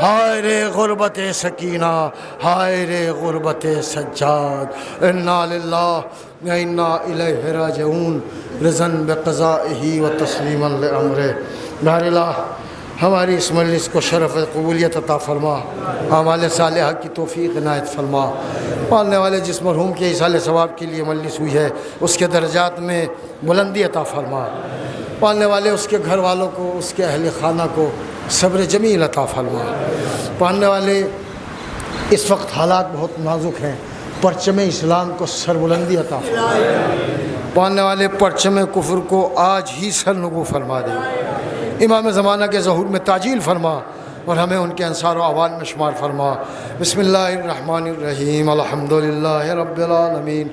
ہائے رے غربت سکینہ، ہائے رے غربت سجاد، انا للہ و انا الیہ راجعون، رضا بقضائہ و تسلیما لامرہ۔ بہر الہ ہماری اس مجلس کو شرف قبولیت عطا فرما، اعمال صالحہ کی توفیق عنایت فرما، پالنے والے جس مرحوم کے ایصال ثواب کے لیے مجلس ہوئی ہے اس کے درجات میں بلندی عطا فرما، پالنے والے اس کے گھر والوں کو، اس کے اہل خانہ کو صبر جمیل عطا فرما، پالنے والے اس وقت حالات بہت نازک ہیں، پرچم اسلام کو سربلندی عطا فرما، پانے والے پرچم کفر کو آج ہی سرنگو فرما دے، امام زمانہ کے ظہور میں تعجیل فرما اور ہمیں ان کے انصار و اعوان میں شمار فرما۔ بسم اللہ الرحمن الرحیم، الحمدللہ رب العالمین،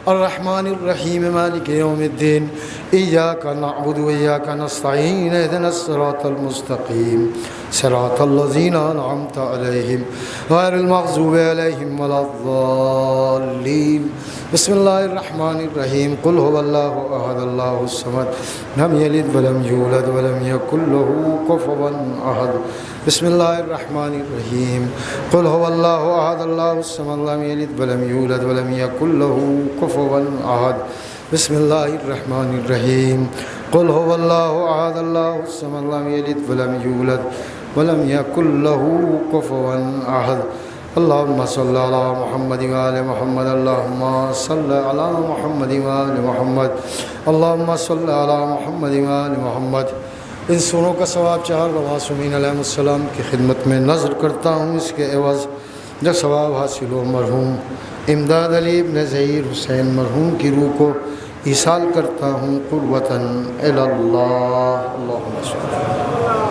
الرحمن الرحیم، مالک یوم الدین، ایاک نعبد و ایاک نستعین، اہدنا الصراط المستقیم، صراط الذین انعمت علیہم غیر المغضوب علیہم ولا الضالین۔ بسم اللہ الرحمن الرحیم، قل هو اللہ احد اللہ الصمد لم یلد ولم یولد ولم یکن له کفوا احد۔ بسم اللہ الرحمن الرحیم، قل هو اللہ احد اللہ الصمد لم یلد ولم یولد ولم یکن له کفوا احد۔ بسم اللہ الرحمن الرحیم، قل هو اللہ احد اللہ الصمد لم یلد ولم یولد ولم یکن له کفوا احد۔ اللہم صلی علی محمد وآل محمد، اللہم صلی علی محمد وآل محمد، اللہم صلی علی محمد وآل محمد۔ ان سوروں کا ثواب چار معصومین علیہ السلام کی خدمت میں نذر کرتا ہوں، اس کے عوض جو ثواب حاصل ہو مرحوم امداد علی ابن ظہیر حسین مرحوم کی روح کو ایصال کرتا ہوں قربتاً الی اللہ۔ اللہم صلی